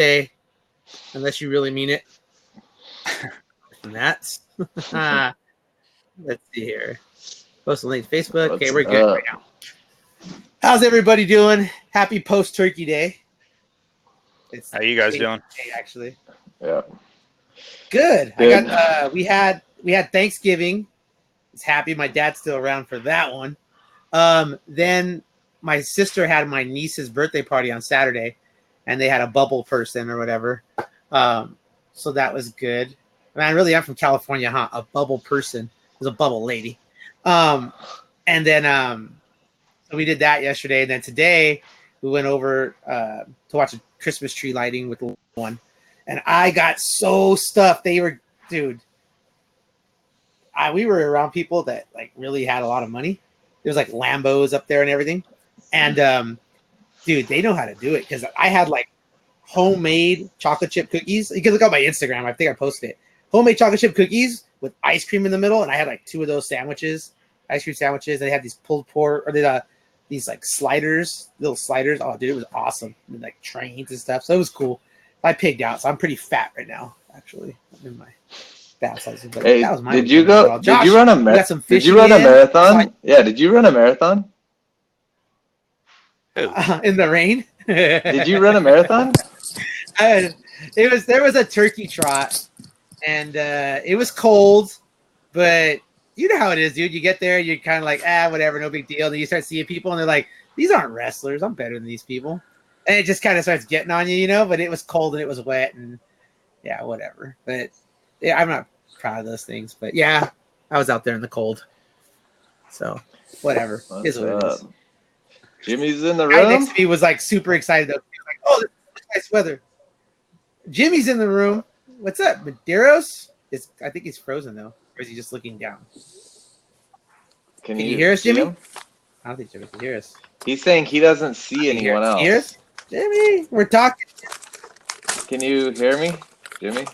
birthday, unless you really mean it. And that's let's see here. Post a link to Facebook. Okay, we're good right now. How's everybody doing? Happy post-turkey day. How are you guys doing? Day, actually. Yeah. Good. I got we had Thanksgiving. It's happy my dad's still around for that one. Then my sister had my niece's birthday party on Saturday, and they had a bubble person or whatever. So that was good. I mean, I really am from California, huh? A bubble person. It was a bubble lady. And then so we did that yesterday, and then today we went over to watch a Christmas tree lighting with the one. And I got so stuffed. They were, dude. We were around people that like really had a lot of money. There was like Lambos up there and everything. And dude, they know how to do it because I had like homemade chocolate chip cookies. You can look on my Instagram. I think I posted it. Homemade chocolate chip cookies with ice cream in the middle, and I had like 2 of those sandwiches, ice cream sandwiches. They had these pulled pork, or these like sliders, little sliders. Oh, dude, it was awesome. And, like trains and stuff. So it was cool. I pigged out, so I'm pretty fat right now. Actually, I'm in my fat size. But Hey, that was my did you go? Josh, did you run a marathon? Did you run a marathon? Yeah, did you run a marathon? In the rain? Did you run a marathon? There was a turkey trot, and it was cold, but you know how it is, dude. You get there, you're kind of like, whatever, no big deal. Then you start seeing people, and they're like, these aren't wrestlers. I'm better than these people. And it just kind of starts getting on you, you know. But it was cold and it was wet, and yeah, whatever. But yeah, I'm not proud of those things. But yeah, I was out there in the cold, so whatever. Is what it is. Jimmy's in the Guy room. next to me was like super excited. Though. He was like, "Oh, this is nice weather." Jimmy's in the room. What's up, Medeiros? I think he's frozen though, or is he just looking down? Can you hear us, Jimmy? I don't think Jimmy can hear us. He's saying he doesn't see anyone else. Hear us? Jimmy, we're talking. Can you hear me, Jimmy?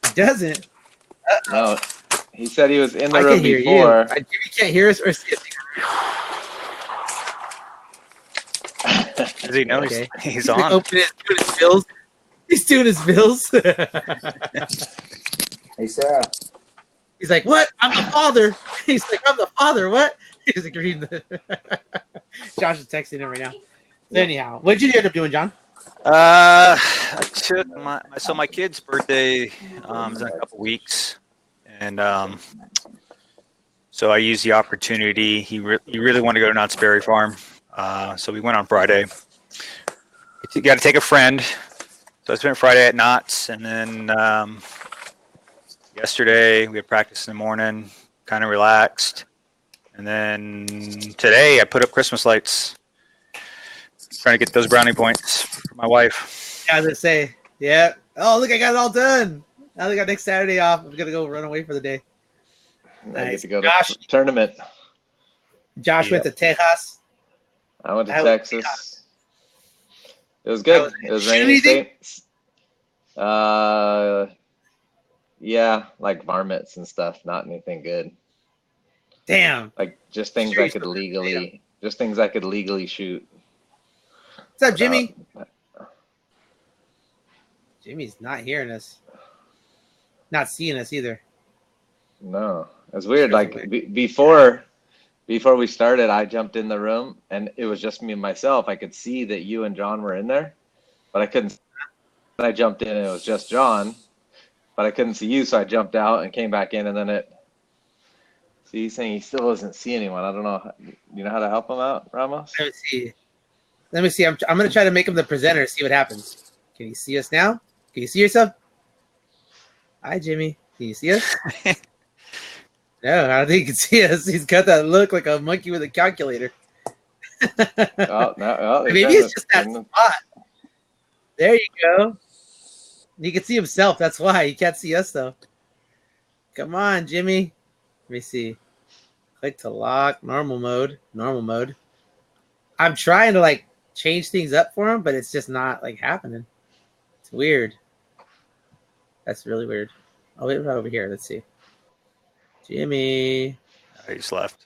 He doesn't. No, he said he was in the I room can hear before. You. Jimmy can't hear us or see us. Does he know Okay. he's on? Doing his bills. He's doing his bills. Hey, Sarah. He's like, what? I'm the father. He's like, I'm the father. What? He's like, reading the. Josh is texting him right now. Anyhow, what did you end up doing, John? I took my kid's birthday is in a couple weeks, and so I used the opportunity. He really wanted to go to Knott's Berry Farm, so we went on Friday. You got to take a friend, so I spent Friday at Knott's, and then yesterday we had practice in the morning, kind of relaxed, and then today I put up Christmas lights. Trying to get those brownie points for my wife. Yeah, I was gonna say, yeah. Oh, look, I got it all done. Now I got next Saturday off. I'm gonna go run away for the day. I get to go to the tournament. Josh went to Texas. I went to Texas. It was good. It was rainy. Yeah, like varmints and stuff. Not anything good. Damn. Like just things I could legally shoot. What's up, Jimmy? Jimmy's not hearing us. Not seeing us either. No, it's weird. Like before we started, I jumped in the room and it was just me and myself. I could see that you and John were in there, but I couldn't. When I jumped in and it was just John, but I couldn't see you, so I jumped out and came back in, and then it. See, he's saying he still doesn't see anyone. I don't know. You know how to help him out, Ramos? Let me see. I'm going to try to make him the presenter, see what happens. Can you see us now? Can you see yourself? Hi, Jimmy. Can you see us? No, I don't think he can see us. He's got that look like a monkey with a calculator. Maybe it's just that spot. There you go. He can see himself. That's why. He can't see us, though. Come on, Jimmy. Let me see. Click to lock. Normal mode. I'm trying to, like, change things up for him, but it's just not like happening. It's weird. That's really weird. Oh, wait, right over here. Let's see. Jimmy. He just left.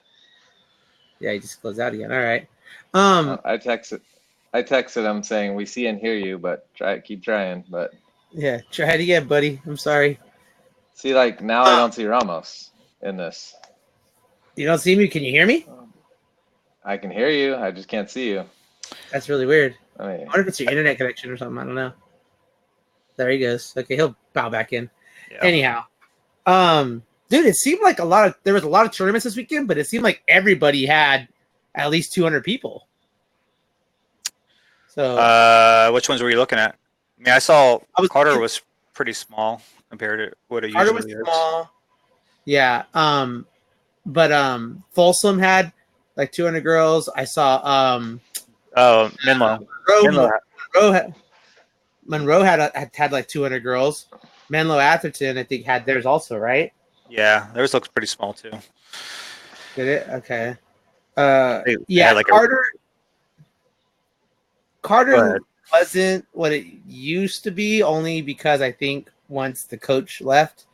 Yeah, he just closed out again. All right. I texted I texted him saying we see and hear you, but keep trying. But Yeah, try it again, buddy. I'm sorry. see, like now I don't see Ramos in this. You don't see me? Can you hear me? I can hear you. I just can't see you. That's really weird. I I mean, wonder if it's your internet connection or something. I don't know. There he goes. Okay, he'll bow back in. Yeah. Anyhow, dude, it seemed like there was a lot of tournaments this weekend, but it seemed like everybody had at least 200 people. So Which ones were you looking at? I mean, I saw I was Carter looking- was pretty small compared to what it Carter usually was is. small. Yeah. But Folsom had like 200 girls. I saw Oh, Menlo. Monroe had like 200 girls. Menlo Atherton, I think, had theirs also, right? Yeah, theirs looks pretty small too. Did it? Okay. They Yeah, had, like, Carter Go ahead. wasn't what it used to be, only because I think once the coach left,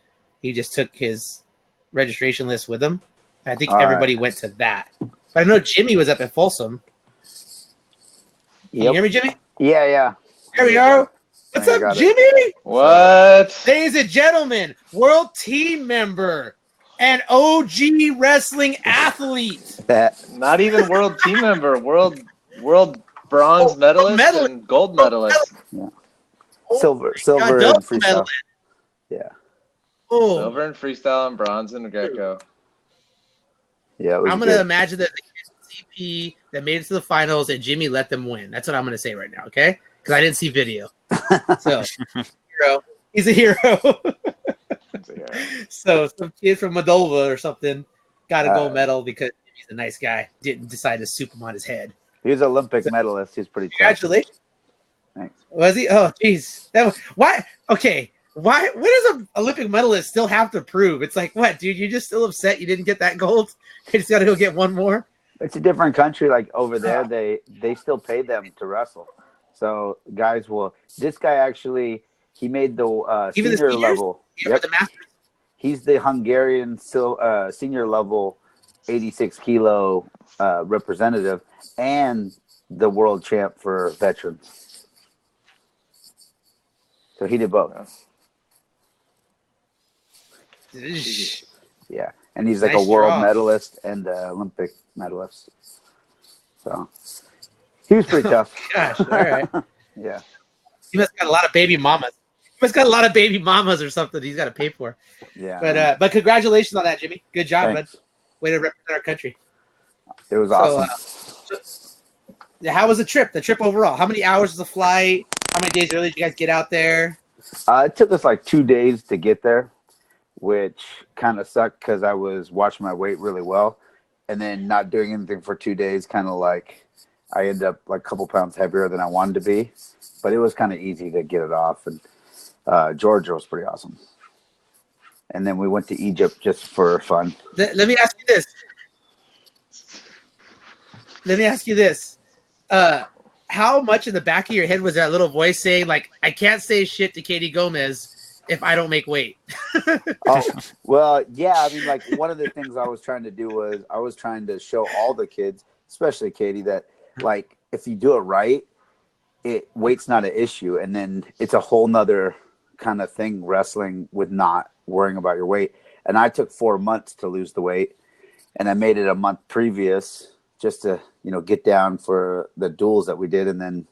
he just took his registration list with him. I think All everybody went to that. But I know Jimmy was up at Folsom. Can you hear me, Jimmy? Yeah. There we are. What's I up, got it. Jimmy? what? Ladies and gentlemen, world team member and OG wrestling athlete. That Not even world team member. World bronze medalist medalist. and gold medalist. silver God, and double freestyle. medalist. Yeah. Oh, Silver in freestyle and bronze in Greco. Yeah, it was I'm going to good. imagine that the CP that made it to the finals and Jimmy let them win. That's what I'm going to say right now, okay? Because I didn't see video. So, hero. He's a hero. So, some kid from Moldova or something got a gold medal because he's a nice guy. Didn't decide to soup him on his head. He was an Olympic medalist. He's pretty tough. Congratulations. Thanks. Was he? Oh, jeez. That was why. Okay. Why? What does an Olympic medalist still have to prove? It's like, what, dude? You're just still upset you didn't get that gold? You just got to go get one more. It's a different country. Like over there, they still pay them to wrestle. So guys will. This guy actually, he made the Even the senior seniors? level. You yep. The Masters? He's the Hungarian senior level 86 kilo representative and the world champ for veterans. So he did both. Yeah. And he's like Nice a world draw. medalist and Olympic medalist. So he was pretty tough. Gosh, all right. Yeah. He must have got a lot of baby mamas. He must have got a lot of baby mamas or something he's got to pay for. Yeah. But congratulations on that, Jimmy. Good job, Thanks. bud. Way to represent our country. It was awesome. How was the trip? The trip overall? How many hours was the flight? How many days early did you guys get out there? It took us like 2 days to get there, which kind of sucked because I was watching my weight really well, and then not doing anything for 2 days. Kind of like I ended up like a couple pounds heavier than I wanted to be, but it was kind of easy to get it off. And Georgia was pretty awesome. And then we went to Egypt just for fun. Let me ask you this. How much in the back of your head was that little voice saying, like, I can't say shit to Katie Gomez if I don't make weight? Oh, well, yeah. I mean, like one of the things I was trying to do was I was trying to show all the kids, especially Katie, that like if you do it right, weight's not an issue. And then it's a whole nother kind of thing, wrestling with not worrying about your weight. And I took 4 months to lose the weight, and I made it a month previous just to, get down for the duels that we did. And then,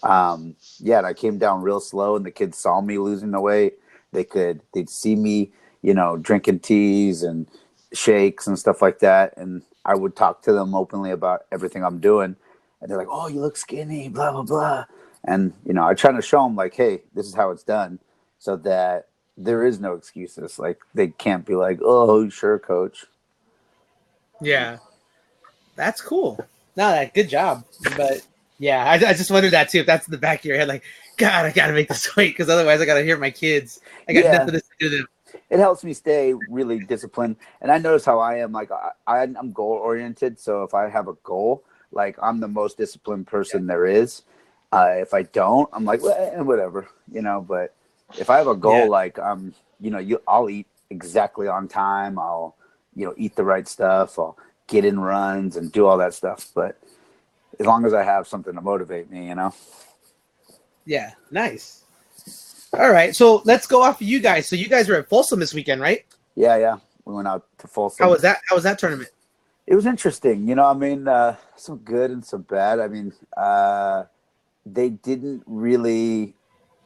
I came down real slow, and the kids saw me losing the weight. They'd see me, drinking teas and shakes and stuff like that. And I would talk to them openly about everything I'm doing. And they're like, oh, you look skinny, blah, blah, blah. And, I try to show them like, hey, this is how it's done, so that there is no excuses. Like they can't be like, oh, sure, coach. Yeah. That's cool. No, good job. But yeah, I just wondered that too. If that's in the back of your head, like, God, I got to make this weight because otherwise I got to hear my kids. I got nothing to do to them. It helps me stay really disciplined. And I notice how I am. Like I'm goal oriented. So if I have a goal, like I'm the most disciplined person there is. If I don't, I'm like, whatever, but if I have a goal, like, I'll eat exactly on time. I'll, eat the right stuff. I'll get in runs and do all that stuff. But as long as I have something to motivate me, you know. Yeah, nice. All right, so let's go off of you guys. So you guys were at Folsom this weekend, right? Yeah. We went out to Folsom. How was that? How was that tournament? It was interesting, you know. I mean, some good and some bad. I mean, they didn't really.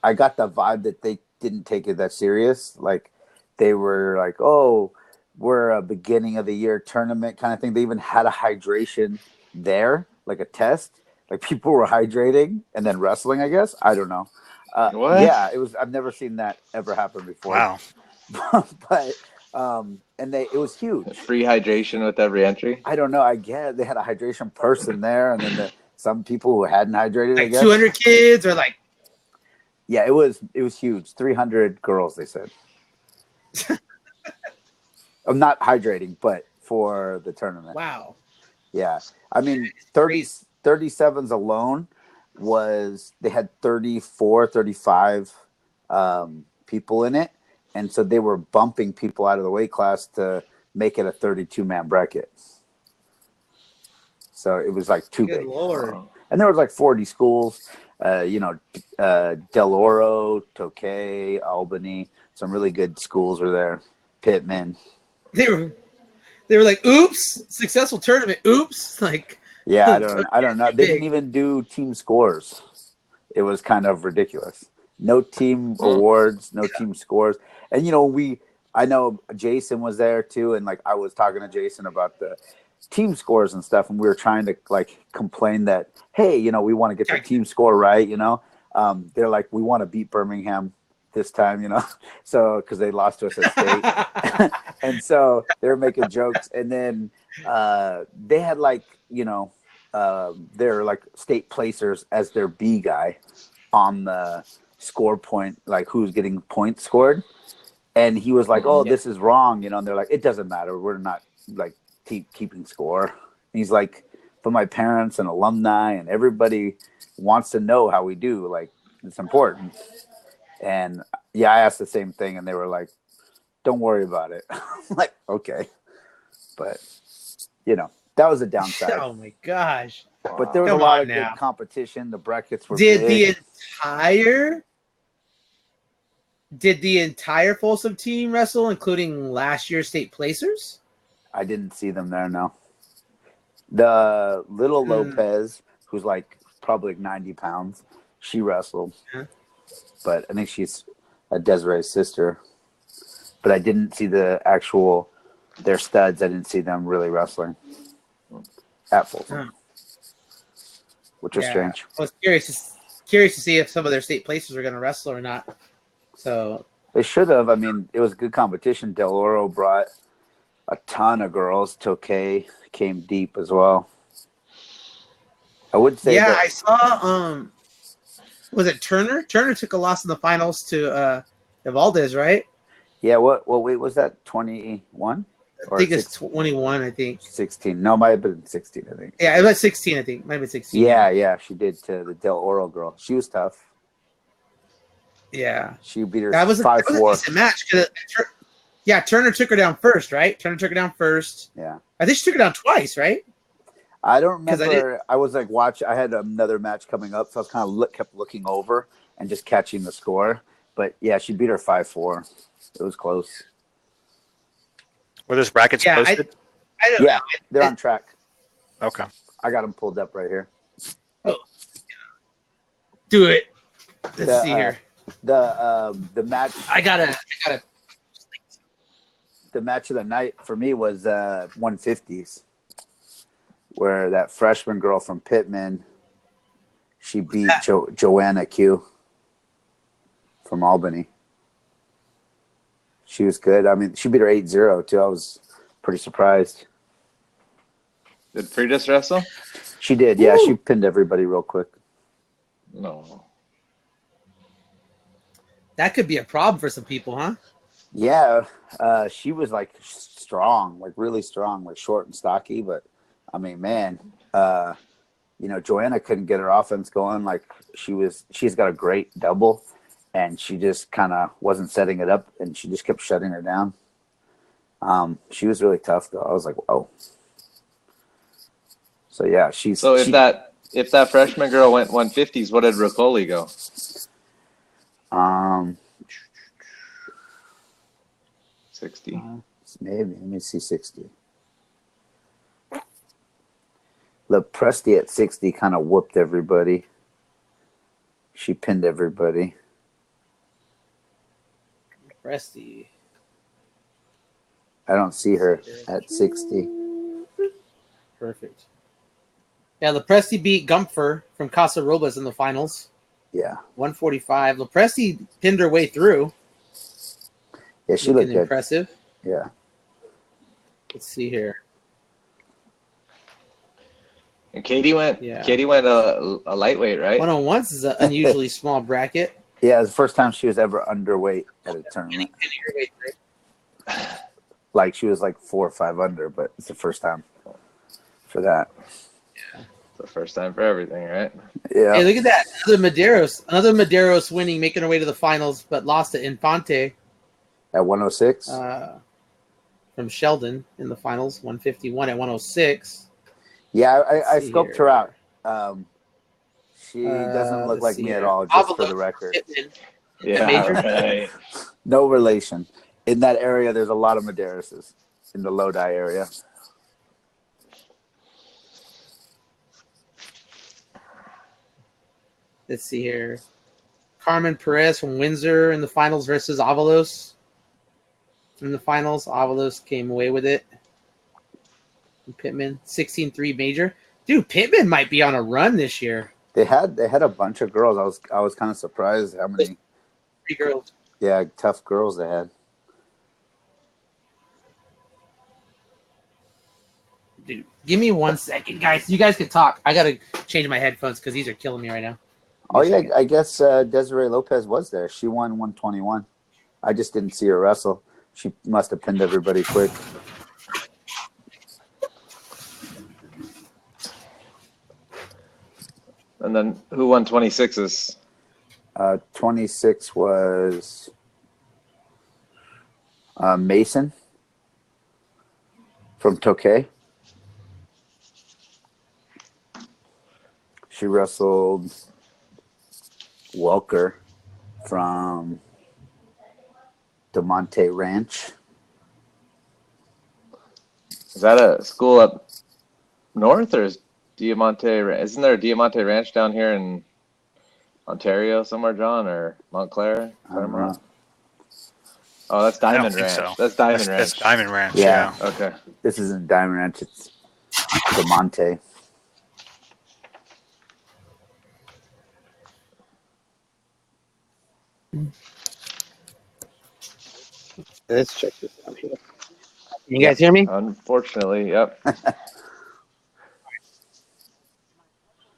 I got the vibe that they didn't take it that serious. Like they were like, "Oh, we're a beginning of the year tournament kind of thing." They even had a hydration there, like a test. Like people were hydrating and then wrestling. I guess I don't know. What? Yeah, it was. I've never seen that ever happen before. Wow. But and it was huge. Free hydration with every entry. I don't know. I guess they had a hydration person there, and then some people who hadn't hydrated. I Like guess 200 kids, or like yeah, it was huge. 300 girls, they said. I'm not hydrating, but for the tournament. wow. Yeah, I mean 37s alone was they had 34, 35 people in it, and so they were bumping people out of the weight class to make it a 32-man bracket. So it was like too Good big. Lord. And there was like 40 schools, Del Oro, Tokay, Albany. Some really good schools were there. Pittman. They were like, oops, successful tournament. Oops. Like, Yeah, I don't know. They didn't even do team scores. It was kind of ridiculous. No team awards, no team scores. And I know Jason was there too, and like I was talking to Jason about the team scores and stuff, and we were trying to like complain that, hey, we want to get the team score right, they're like, we want to beat Birmingham this time, so because they lost to us at state. And so they were making jokes, and then they had like their like state placers as their B guy on the score point, like who's getting points scored, and he was like, oh, this is wrong, and they're like, it doesn't matter, we're not like keeping score. And he's like, but my parents and alumni and everybody wants to know how we do, like it's important. And yeah, I asked the same thing, and they were like, don't worry about it. I'm like, okay. But that was a downside. oh my gosh. But there was Come a lot on of now. good competition. The brackets were Did big. the entire Folsom team wrestle, including last year's state placers? I didn't see them there, no. The little Lopez, who's like probably like 90 pounds, she wrestled. But I think she's Desiree's sister. But I didn't see their studs. I didn't see them really wrestling at Folsom, which was strange. I was curious to see if some of their state placers were going to wrestle or not. So They should have. I mean, it was a good competition. Del Oro brought a ton of girls. Tokay came deep as well. I would say that, I saw was it Turner? Turner took a loss in the finals to Valdez, right? yeah, what weight was that? 21? I think it's 21, I think. 16. No, it might have been 16, I think. Yeah, it was 16, I think. Might have been 16. Yeah, she did to the Del Oro girl. She was tough. Yeah. She beat her That was a 5-4. decent match. Turner took her down first, right? Turner took her down first. Yeah. I think she took her down twice, right? I don't 'Cause remember. I was like I had another match coming up, so I was kind of kept looking over and just catching the score. But yeah, she beat her 5-4. It was close. Were those brackets Yeah, posted? I don't Yeah, know. they're on track. Okay. I got them pulled up right here. Do it. Let's The, see here. The match. I gotta. The match of the night for me was 150s, where that freshman girl from Pittman, she beat Joanna Q from Albany. She was good. I mean, she beat her 8-0 too. I was pretty surprised. Did Freitas wrestle? She did, yeah. Woo! She pinned everybody real quick. No. That could be a problem for some people, huh? Yeah, she was like strong, like really strong, like short and stocky. But I mean, man, Joanna couldn't get her offense going. Like she's got a great double, and she just kind of wasn't setting it up, and she just kept shutting her down. She was really tough, though. I was like, whoa. So yeah, So if if that freshman girl went 150s, what did Riccoli go? Um, 60. maybe. Let me see 60. Lepresti at 60 kind of whooped everybody. She pinned everybody. Presti. I don't see her at 60. Perfect. Yeah, Lepresti beat Gumpfer from Casa Robles in the finals. Yeah. 145. Lepresti pinned her way through. Yeah, she Looking looked good. impressive. Yeah. Let's see here. And Katie went. Yeah. Katie went a lightweight, right? 101s is an unusually small bracket. Yeah, it was the first time she was ever underweight at a tournament. Pinning her way through. Like she was like 4 or 5 under, but it's the first time for that. The first time for everything, right? Yeah. Hey, look at that. Another Medeiros winning, making her way to the finals, but lost to Infante At 106. from Sheldon in the finals, 151 at 106. Yeah, I see scoped here. her out. She doesn't look let's like see me here. at all, just for Avalos the record. Pittman. Yeah. Major? Right. No relation. In that area, there's a lot of Medeiros in the Lodi area. Let's see here. Carmen Perez from Windsor in the finals versus Avalos. In the finals, Avalos came away with it. And Pittman, 16-3 major. Dude, Pittman might be on a run this year. They had a bunch of girls. I was kind of surprised how many 3 girls. tough girls they had. Dude, give me 1 second, guys. You guys can talk. I gotta change my headphones because these are killing me right now. Oh yeah, I guess Desiree Lopez was there. She won 121. I just didn't see her wrestle. She must have pinned everybody quick. And then who won 26s? 26 was Mason from Tokay. She wrestled Welker from DeMonte Ranch. Is that a school up north or is Diamante? Isn't there a Diamante Ranch down here in Ontario somewhere, John, or Montclair? I don't know. Oh, that's I don't Diamond think Ranch. so. That's Diamond Ranch. That's Diamond Ranch. Yeah. Yeah. Okay. This isn't Diamond Ranch. It's DeMonte. Let's check this out here. Can you guys hear me? Unfortunately, yep.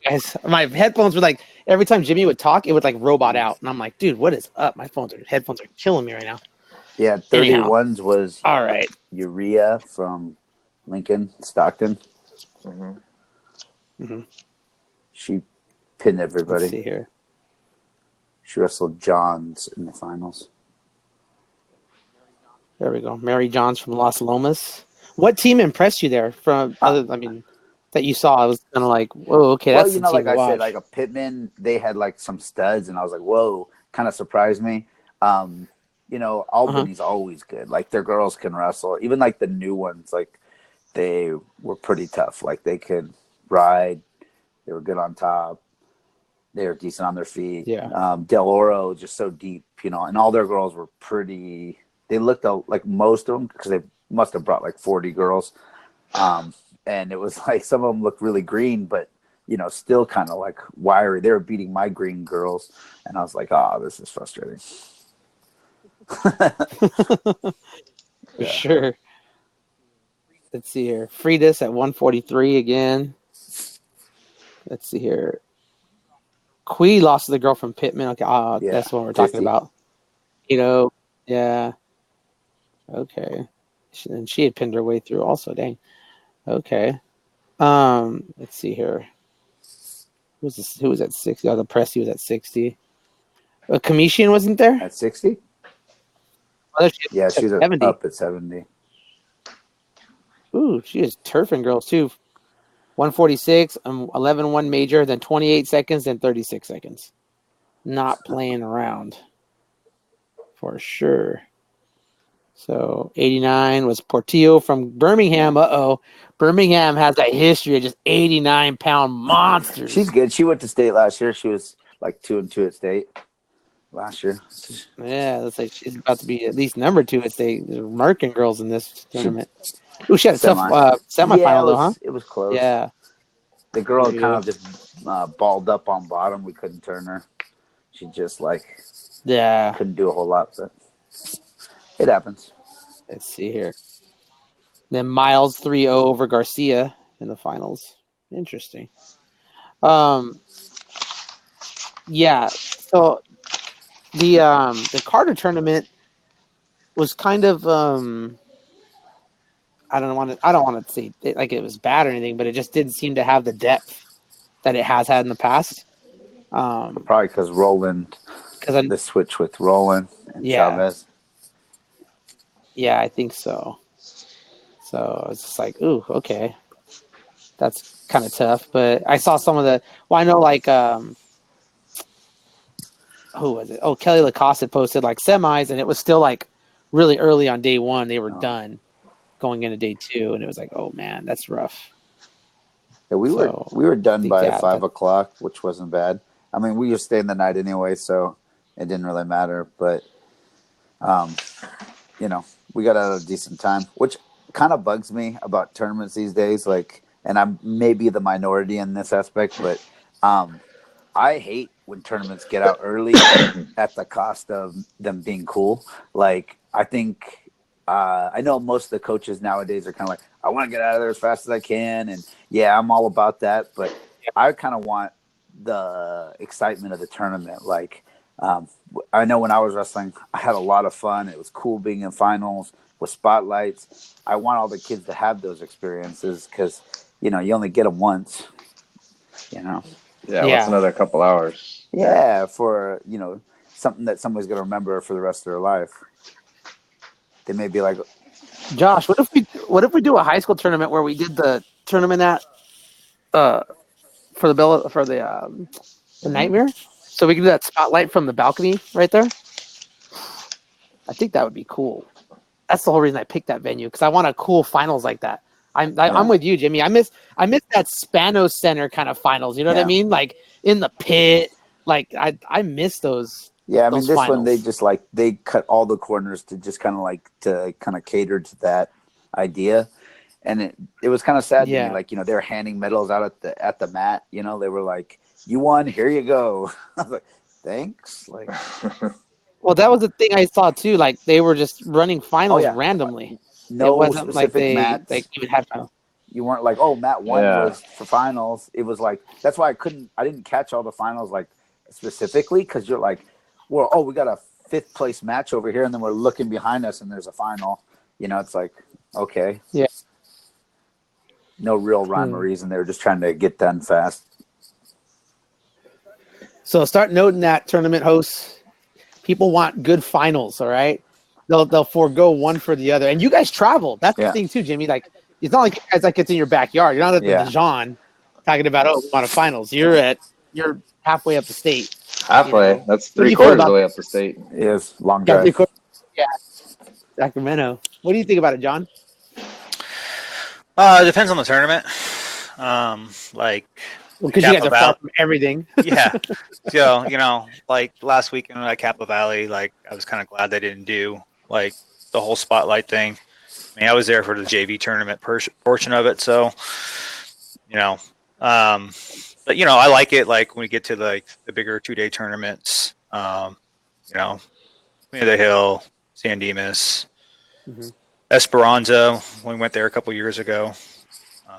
Guys, my headphones were like, every time Jimmy would talk, it would like robot out. And I'm like, dude, what is up? My headphones are killing me right now. Yeah, Anyhow. 31s was All right. Urea from Lincoln, Stockton. hmm She pinned Let's everybody. see here. She wrestled Johns in the finals. There we go. Mary Johns from Las Lomas. What team impressed you there that you saw? I was kind of like, whoa, okay, Well, that's you the know, team like to I said, watch. like a Pittman, they had like some studs, and I was like, whoa, kind of surprised me. You know, Albany's always good. Like their girls can wrestle. Even like the new ones, like they were pretty tough. Like they could ride. They were good on top. They were decent on their feet. Yeah. Del Oro just so deep, you know, and all their girls were pretty. They looked like most of them because they must have brought like 40 girls. And it was like some of them looked really green, but you know, still kind of like wiry. They were beating my green girls, and I was like, "Oh, this is frustrating." For sure. Let's see here. Freitas at 143 again. Let's see here. Quee lost to the girl from Pittman. Okay, Yeah, that's what we're talking 50. about. You know, yeah. Okay. And she had pinned her way through also. Dang. Okay. Let's see here. Who was at 60? Oh, the Presti was at 60. Commission wasn't there? At 60? Oh, Yeah, she's 70. up at 70. Ooh, she is turfing girls too. 146, 11-1 major, then 28 seconds, then 36 seconds. Not playing around for sure. So 89 was Portillo from Birmingham. Birmingham has a history of just 89-pound monsters. She's good. She went to state last year. She was like 2-2 at state last year. Yeah, looks like she's about to be at least number 2 at state. There's American girls in this tournament. Oh, she had a tough semifinal though, huh? It was close. Yeah. The girl kind of just balled up on bottom. We couldn't turn her. She just couldn't do a whole lot, but it happens. Let's see here. Then Miles 3-0 over Garcia in the finals. Interesting. Yeah. So the Carter tournament was kind of I don't want to say it like it was bad or anything, but it just didn't seem to have the depth that it has had in the past. Probably because Roland, the switch with Roland and Chavez. Yeah, I think so. So it's just like, ooh, okay, that's kind of tough. But I saw some of the. Well, I know who was it? Oh, Kelly Lacoste had posted like semis, and it was still like really early on day 1. They were done going into day 2, and it was like, oh man, that's rough. Yeah, we were done by 5 o'clock, which wasn't bad. I mean, we were staying the night anyway, so it didn't really matter. But, we got out at a decent time, which kind of bugs me about tournaments these days. Like, and I'm maybe the minority in this aspect, but I hate when tournaments get out early at the cost of them being cool. Like, I think I know most of the coaches nowadays are kind of like, I want to get out of there as fast as I can, and yeah, I'm all about that. But I kind of want the excitement of the tournament. Like, I know when I was wrestling, I had a lot of fun. It was cool being in finals with spotlights. I want all the kids to have those experiences because, you only get them once, Yeah, what's another couple hours? Yeah, for, something that somebody's going to remember for the rest of their life. They may be like, Josh, what if we do a high school tournament where we did the tournament at for the Nightmare? So we can do that spotlight from the balcony right there. I think that would be cool. That's the whole reason I picked that venue, because I want a cool finals like that. I'm with you, Jimmy. I miss that Spanos Center kind of finals. You know what I mean? Like in the pit. Like I miss those. Yeah, I mean, this finals. one they cut all the corners to just kind of cater to that idea, and it was kind of sad to me. Like, they were handing medals out at the mat. They were like, "You won, here you go." I was like, "Thanks." Like, well, that was the thing I saw too. Like they were just running finals randomly. No, it wasn't specific like mats. even had to. You weren't like, "Oh, mat 1 was for finals." It was like, that's why I didn't catch all the finals like specifically, because you're like, well, we got a 5th place match over here, and then we're looking behind us and there's a final. It's like, okay. Yeah. No real rhyme or reason. They were just trying to get done fast. So start noting that, tournament hosts. People want good finals, all right? They'll forego one for the other. And you guys travel. That's the thing too, Jimmy. Like, it's not like you guys it's in your backyard. You're not at the Dijon talking about, we want a finals. You're halfway up the state. Halfway. That's 3/4 of the way up the state. It is long drive. Yeah. Sacramento. What do you think about it, John? It depends on the tournament. Because you guys are far from everything. Yeah. So, like last weekend at Kappa Valley, like I was kind of glad they didn't do like the whole spotlight thing. I mean, I was there for the JV tournament portion of it. So, but I like it. Like when we get to the bigger 2-day tournaments, Queen of the Hill, San Dimas, Esperanza. When we went there a couple years ago.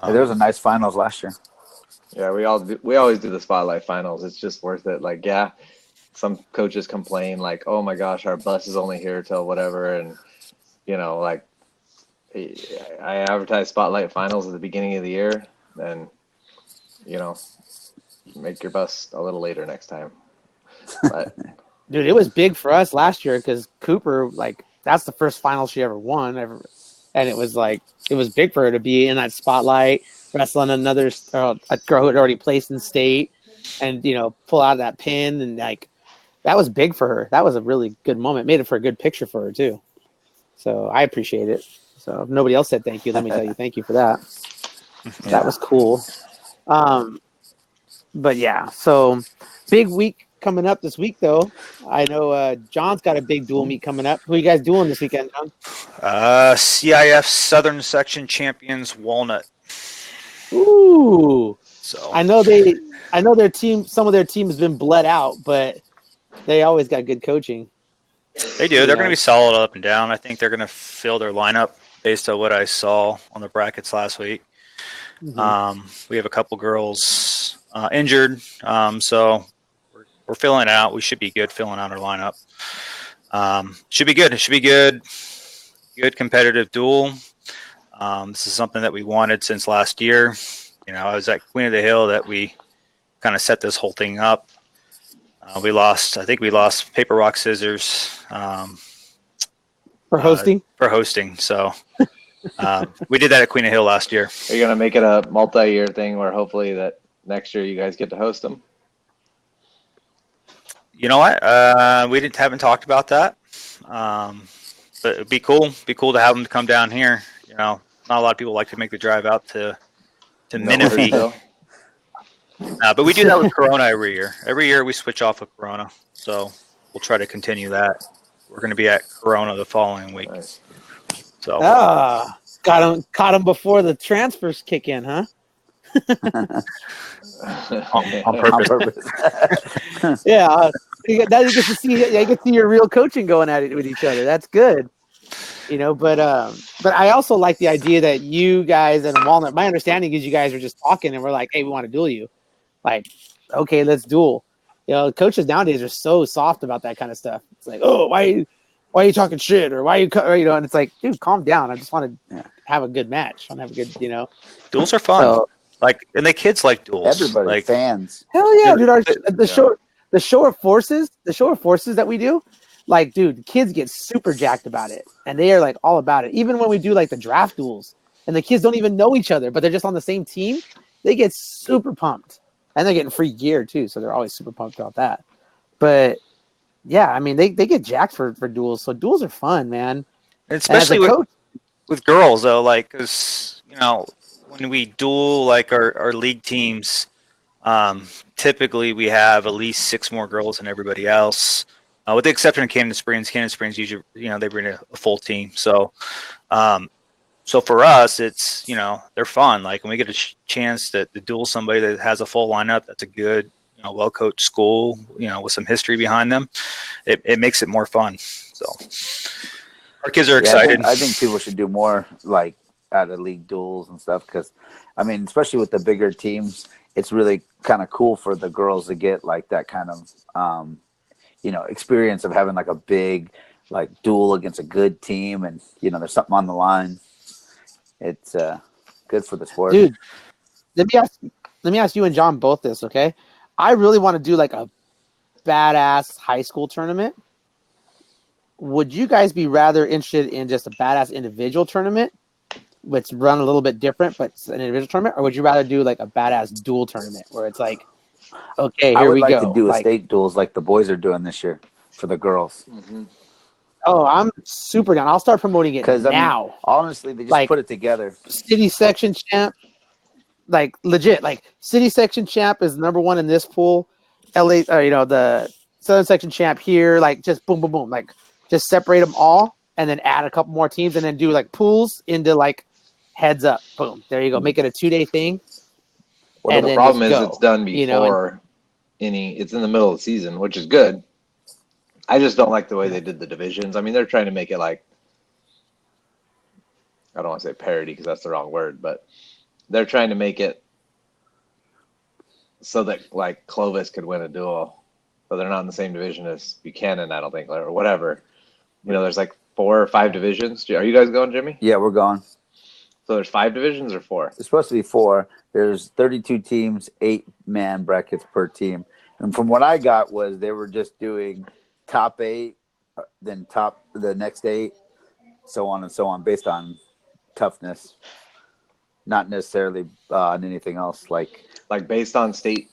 There was a nice finals last year. Yeah, we always do the spotlight finals. It's just worth it. Like, some coaches complain like, "Oh my gosh, our bus is only here till whatever," and like I advertise spotlight finals at the beginning of the year, and make your bus a little later next time. But dude, it was big for us last year because Cooper, like, that's the first final she ever won, and it was big for her to be in that spotlight. wrestling a girl who had already placed in state, and pull out that pin, and like that was big for her. That was a really good moment. Made it for a good picture for her too. So I appreciate it. So if nobody else said thank you, let me tell you thank you for that. That was cool. But yeah, so big week coming up this week though. I know John's got a big dual meet coming up. Who are you guys dueling this weekend, John? CIF Southern Section Champions Walnut. Ooh. So I know their team, some of their team has been bled out, but they always got good coaching. they do. They're going to be solid up and down. I think they're going to fill their lineup based on what I saw on the brackets last week. Mm-hmm. We have a couple girls injured, so we're filling it out. We should be good filling out our lineup. Should be good. It should be good. Good competitive duel. This is something that we wanted since last year. I was at Queen of the Hill that we kind of set this whole thing up. I think we lost paper, rock, scissors For hosting. So we did that at Queen of the Hill last year. Are you gonna make it a multi-year thing where hopefully that next year you guys get to host them? You know what? We haven't talked about that. But it'd be cool. Be cool to have them come down here. Not a lot of people like to make the drive out to Menifee. But we do that with Corona every year. Every year we switch off with Corona. So we'll try to continue that. We're going to be at Corona the following week. Nice. So caught him before the transfers kick in, huh? on purpose. Yeah, you get to see your real coaching going at it with each other. That's good. But I also like the idea that you guys and Walnut. My understanding is you guys are just talking and we're like, hey, we want to duel you. Like, okay, let's duel. Coaches nowadays are so soft about that kind of stuff. It's like, oh, why are you talking shit, or why are you, and it's like, dude, calm down. I just want to have a good match. I want to have a good, Duels are fun. So, and the kids like duels. Everybody, fans. Hell yeah, dude! The show of forces that we do, like, dude, the kids get super jacked about it, and they are like all about it. Even when we do like the draft duels, and the kids don't even know each other, but they're just on the same team, they get super pumped, and they're getting free gear too, so they're always super pumped about that. But yeah, I mean, they get jacked for duels, so duels are fun, man. Especially with girls though, like, because when we duel like our league teams, typically we have at least 6 more girls than everybody else, with the exception of Cannon Springs. Cannon Springs usually, they bring a full team. So, so for us, it's they're fun. Like when we get a chance to duel somebody that has a full lineup, that's a good, well-coached school, with some history behind them. It makes it more fun. So our kids are excited. I think people should do more like out of league duels and stuff, because I mean, especially with the bigger teams, it's really kind of cool for the girls to get like that kind of experience of having like a big like duel against a good team, and there's something on the line. It's good for the sport. Dude, let me ask you and John both this, okay? I really want to do like a badass high school tournament. Would you guys be rather interested in just a badass individual tournament, which run a little bit different, but it's an individual tournament, or would you rather do like a badass dual tournament where it's like, okay, I here would we like go. to do a state duels like the boys are doing this year for the girls. Mm-hmm. Oh, I'm super down. I'll start promoting it now. I mean, honestly, they just put it together. City section champ, like legit, like city section champ is number 1 in this pool. LA, the Southern section champ here, like just boom, boom, boom, like just separate them all and then add a couple more teams and then do like pools into like heads up. Boom, there you go. Make it a 2-day thing. Well, the problem is it's done before it's in the middle of the season, which is good. I just don't like the way they did the divisions. I mean, they're trying to make it like, I don't want to say parody because that's the wrong word, but they're trying to make it so that like Clovis could win a duel, but they're not in the same division as Buchanan, I don't think, or whatever. There's like 4 or 5 divisions. Are you guys going, Jimmy? Yeah, we're going. So there's 5 divisions or 4? It's supposed to be 4. There's 32 teams, 8-man brackets per team. And from what I got was they were just doing top 8, then the next 8, so on and so on, based on toughness. not necessarily on anything else, like based on state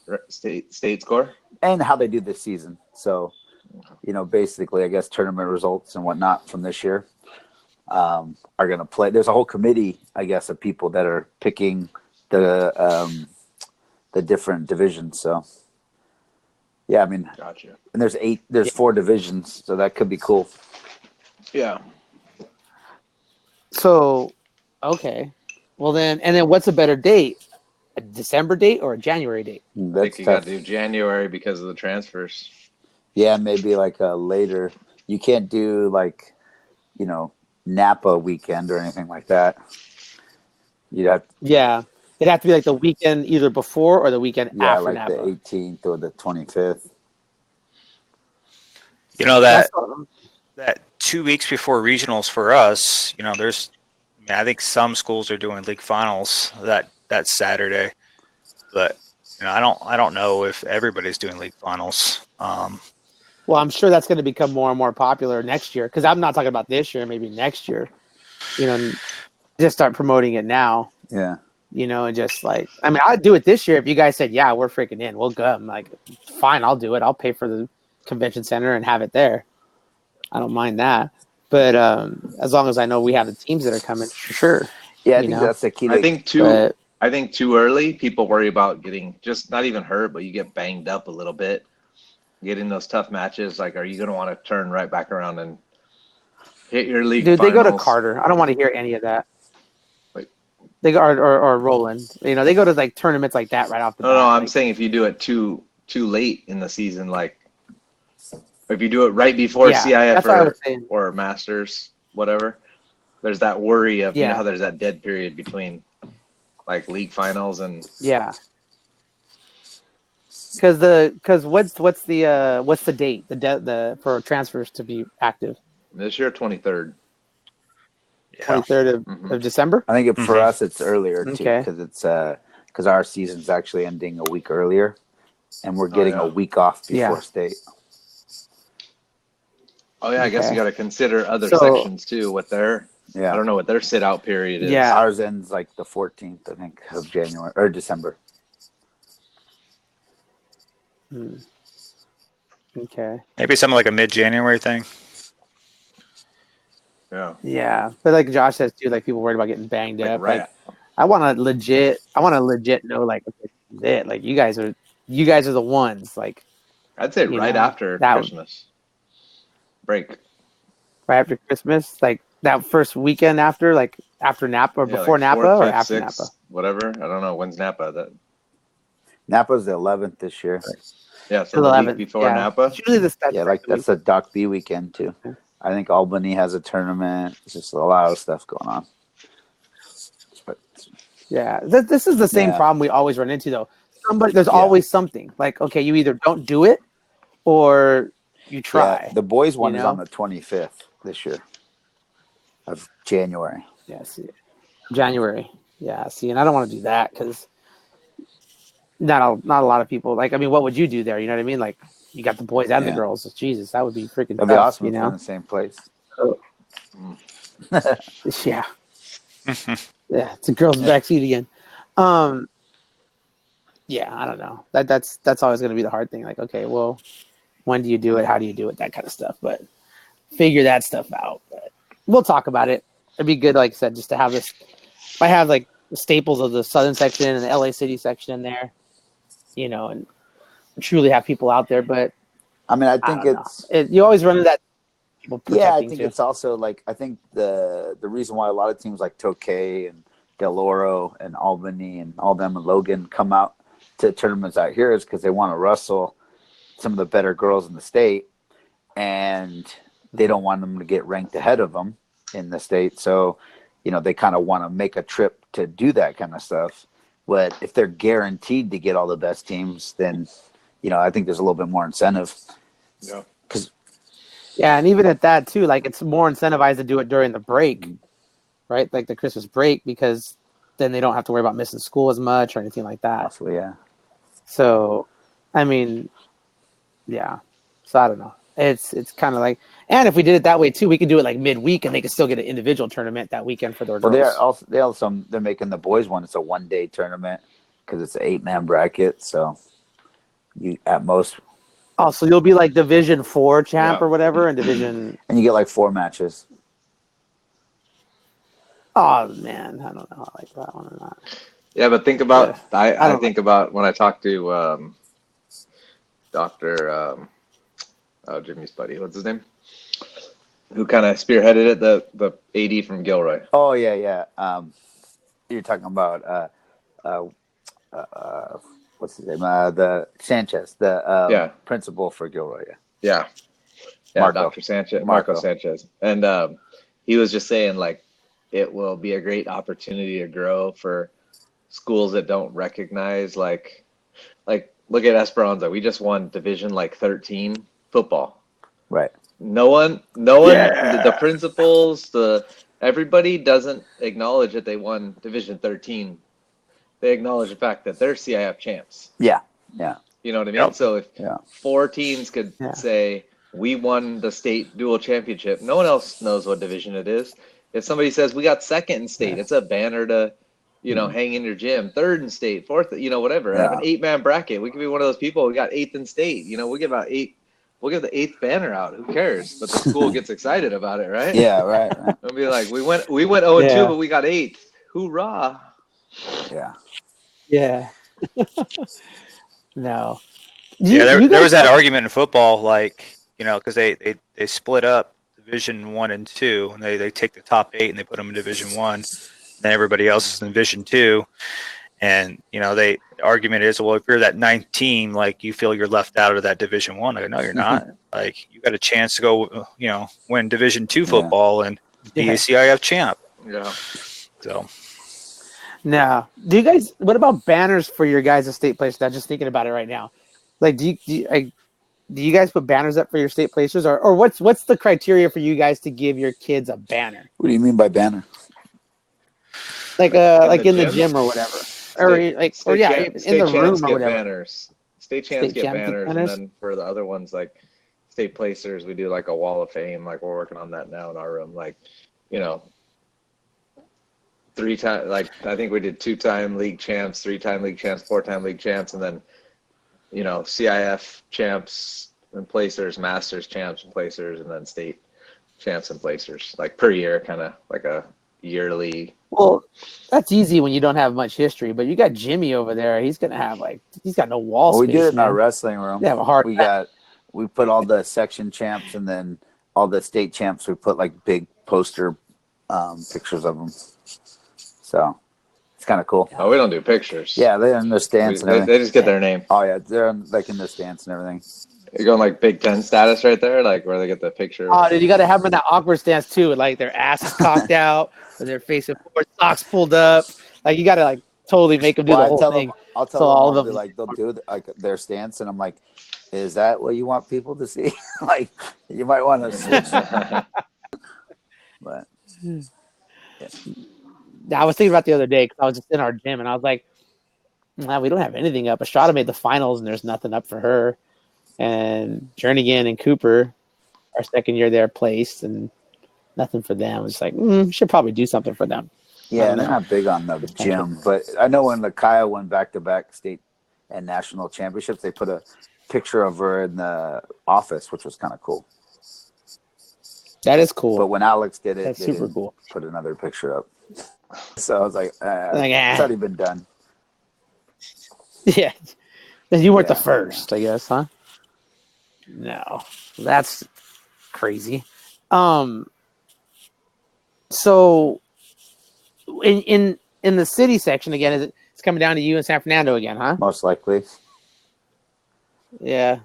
score. and how they do this season. So, basically, I guess tournament results and whatnot from this year are going to play. There's a whole committee, I guess, of people that are picking the different divisions. So, yeah, I mean, Gotcha. and there's 4 divisions, so that could be cool. Yeah. So, okay. Well then, and then what's a better date? A December date or a January date? I think That's you tough. got to do January because of the transfers. Yeah, maybe like a later. You can't do like, Napa weekend or anything like that. You'd have, Yeah. It'd have to be like the weekend either before or the weekend yeah, after like Napa. the 18th or the 25th. That That's- that 2 weeks before regionals for us, there's, I think some schools are doing league finals that Saturday, but I don't know if everybody's doing league finals. Well, I'm sure that's going to become more and more popular next year because I'm not talking about this year, maybe next year. Just start promoting it now. Yeah. And just like, I mean, I'd do it this year if you guys said, yeah, we're freaking in. We'll go. I'm like, fine, I'll do it. I'll pay for the convention center and have it there. I don't mind that. But as long as I know we have the teams that are coming, for sure. Yeah, I think that's the key. I think too. But- I think too early, people worry about getting just not even hurt, but you get banged up a little bit. Getting those tough matches, like, are you going to want to turn right back around and hit your league? Dude, they go to finals? Carter. I don't want to hear any of that. Like- They go or Roland. They go to like tournaments like that right off the bat. No, I'm like, saying if you do it too late in the season, like if you do it right before yeah, CIF that's what I was saying. or Masters, whatever, there's that worry of Yeah. how there's that dead period between like league finals and Yeah. Because what's the date the for transfers to be active? this year 23rd. Yeah. 23rd of Mhm. December. I think for Mhm. us it's earlier too Okay. because it's because our season's actually ending a week earlier, and we're getting yeah. a week off before Yeah. state. Oh yeah, I guess Okay. you got to consider other So- sections too. What their Yeah. I don't know what their sit out period is. Yeah. Ours ends like the 14th, I think, of January or December. Okay. Maybe something like a mid-January thing. Yeah. Yeah, but like Josh says too, like people worried about getting banged Like up. right. Like I want to legit know like okay, this is it. Like you guys are the ones. Like I'd say you right know, after that- Christmas break. right after Christmas, like that first weekend after, like after Napa or Yeah, before like Napa 4th, or 5th, after 6th, Napa. whatever. I don't know when's Napa. That Napa's the 11th this year. yeah, so To the 11th, week before yeah. Napa. It's usually the Yeah, like that's a Doc B weekend too. I think Albany has a tournament. It's just a lot of stuff going on. But Yeah, this is the same Yeah. problem we always run into though. There's Yeah. always something. Like okay, you either don't do it or you try. yeah, the boys one you is know? on the 25th this year of January. Yeah, see, January. Yeah, see, and I don't want to do that because not a lot of people. Like, I mean, what would you do there? You know what I mean? Like, you got the boys and the Yeah. girls. Jesus, that would be freaking That'd be tough, awesome you if we're in know? the same place. Yeah, yeah. It's a girls' backseat again. Yeah, I don't know. That's always going to be the hard thing. Like, okay, well, when do you do it? How do you do it? That kind of stuff. But figure that stuff out. But we'll talk about it. It'd be good, like I said, just to have this. If I have like the staples of the Southern section and the LA City section in there, you know, and truly have people out there. But I mean, I I think don't know. it's You always run into that people yeah. I protecting think too. it's also like I think the reason why a lot of teams like Tokay and Del Oro and Albany and all them and Logan come out to tournaments out here is because they want to wrestle some of the better girls in the state, and they don't want them to get ranked ahead of them in the state. So, they kind of want to make a trip to do that kind of stuff. But if they're guaranteed to get all the best teams, then, I think there's a little bit more incentive. Yeah. Yeah, and even at that too, like it's more incentivized to do it during the break, right? Like the Christmas break, because then they don't have to worry about missing school as much or anything like that. Possibly, yeah. So, I mean, yeah. So I don't know. It's kind of like, and if we did it that way too, we could do it like midweek, and they could still get an individual tournament that weekend for their Well, girls. they're making the boys one. It's a 1-day tournament because it's an 8-man bracket. So you at most, Oh, so you'll be like Division 4 champ Yeah. or whatever, and Division. and you get like 4 matches. Oh man, I don't know. I like that one or not. Yeah, but think about Yeah. I I don't think about when I talk to Doctor Jimmy's buddy, what's his name? Who kind of spearheaded it, the AD from Gilroy. Oh yeah. You're talking about what's his name? The Sanchez, the Yeah. principal for Gilroy. Yeah. Yeah, Marco. Dr. Sanchez, Marco. Marco Sanchez. And he was just saying like it will be a great opportunity to grow for schools that don't recognize like look at Esperanza. We just won Division like 13 football. Right. No one the principals, everybody doesn't acknowledge that they won Division 13. They acknowledge the fact that they're CIF champs. Yeah. You know what I mean? Yep. So if Yeah. 4 teams could Yeah. say we won the state dual championship, no one else knows what division it is. If somebody says we got second in state, Yeah. it's a banner to, hang in your gym. Third in state, fourth, whatever. Yeah. Have an 8-man bracket. We could be one of those people. We got 8th in state. We give out 8. We'll give the 8th banner out. Who cares? But the school gets excited about it, right? Yeah. Right. It'll be like we went 0-2, Yeah. but we got 8th. Hoorah! Yeah. Yeah. No. Yeah, You there was guys- that argument in football, like, because they split up Division 1 and 2, and they take the top 8 and they put them in Division 1, then everybody else is in Division 2. And, the argument is, well, if you're that 9th team, like, you feel you're left out of that Division 1. I go, no, you're not. Like, you got a chance to go, win Division 2 football and be Yeah. a CIF champ. Yeah. So, No. Do you guys? What about banners for your guys' state placers? I'm just thinking about it right now. Like, do you guys put banners up for your state placers, or what's the criteria for you guys to give your kids a banner? What do you mean by banner? Like in the gym or whatever, State in the room champs or get whatever. banners. State champs State get champs get banners, banners? and then for the other ones, like state placers, we do like a wall of fame. Like we're working on that now in our room. Like, 3 times. Like I think we did 2-time league champs, 3-time league champs, 4-time league champs, and then CIF champs and placers, masters champs and placers, and then state champs and placers. Like per year, kind of like a yearly. Well, that's easy when you don't have much history, but you got Jimmy over there. He's gonna have he's got no wall Well, we space. did it in our man. wrestling room. They have a hard. We put all the section champs and then all the state champs. We put like big poster pictures of them. So it's kind of cool. Oh, we don't do pictures. Yeah, they're in their stance and they everything. just get their name. Oh yeah, they're like in their stance and everything. You're going like Big Ten status right there, like where they get the picture. Oh, dude, you got to have them in that awkward stance too, with like their asses cocked out, or their face forward, socks pulled up. Like you got to like totally make them do Well, the whole thing. I'll tell So them all all of be them- like they'll do like their stance, and I'm like, is that what you want people to see? Like you might want to switch. But I was thinking about the other day because I was just in our gym and I was like, nah, we don't have anything up. Estrada made the finals and there's nothing up for her. And Jernigan and Cooper, our second year there, placed and nothing for them. I was like, should probably do something for them. yeah, don't they're know. not big on the gym. But I know when Lakaya won back-to-back state and national championships, they put a picture of her in the office, which was kind of cool. That is cool. But when Alex did it, That's they super didn't cool. put another picture up. So I was like, Like, it's already been done. Yeah. You weren't the Yeah. first, I guess, huh? No. That's crazy. So in the city section again, it's coming down to you and San Fernando again, huh? Most likely. Yeah.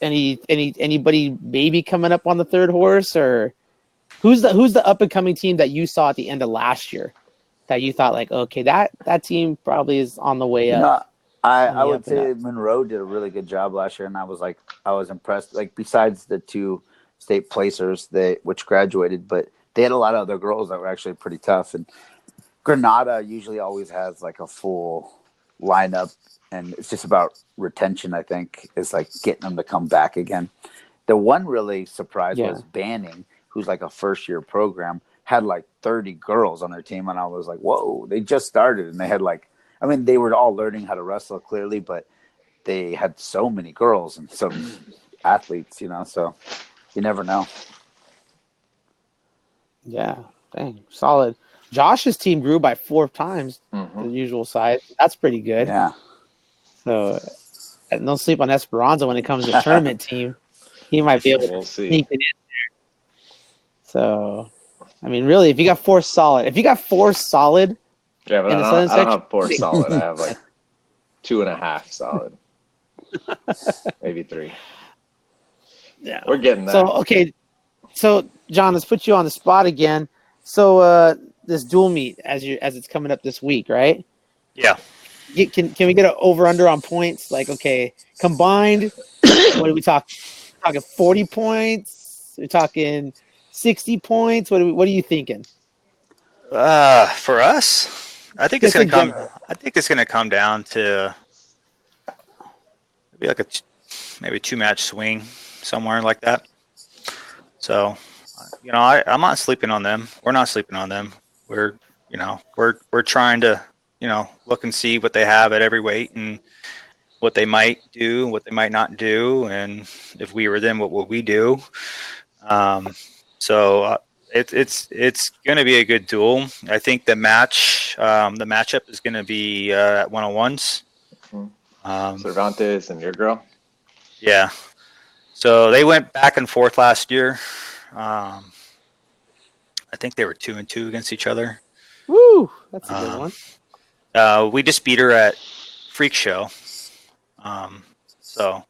Anybody maybe coming up on the third horse, or who's the up and coming team that you saw at the end of last year that you thought like, okay, that team probably is on the way up? No, I Yeah, would but say Monroe did a really good job last year, and I was impressed. Like besides the 2 state placers which graduated, but they had a lot of other girls that were actually pretty tough. And Granada usually always has like a full lineup, and it's just about retention. I think is like getting them to come back again. The one really surprise Yeah. was Banning, who's like a first-year program, had like 30 girls on their team, and I was like, whoa, they just started, and they had like, I mean, they were all learning how to wrestle clearly, but they had so many girls and some athletes, you know, so you never know. Yeah, dang, solid. Josh's team grew by 4 times Mhm. the usual size. That's pretty good. Yeah. So, and don't sleep on Esperanza when it comes to tournament team. He might be able We'll to see. sneak it in there. So, I mean, really, if you got 4 solid, Yeah, but in I the don't, Southern I don't section, have 4 solid. I have like 2.5 solid. Maybe 3. yeah. We're getting there. So, okay, so John, let's put you on the spot again. So, this dual meet as it's coming up this week, right? Yeah. Can we get an over under on points? Like, okay, combined, what are we talking? Talking 40 points? We're talking 60 points? What are you thinking? For us, I think it's Just gonna in come. general. I think it's gonna come down to maybe like maybe 2-match swing somewhere like that. So, I'm not sleeping on them. We're not sleeping on them. We're we're trying to look and see what they have at every weight and what they might do, what they might not do, and if we were them, what would we do? So it's going to be a good duel. I think the matchup is going to be at 101s. Cervantes and your girl. Yeah. So they went back and forth last year. I think they were 2-2 against each other. Woo! That's a good one. We just beat her at Freak Show. So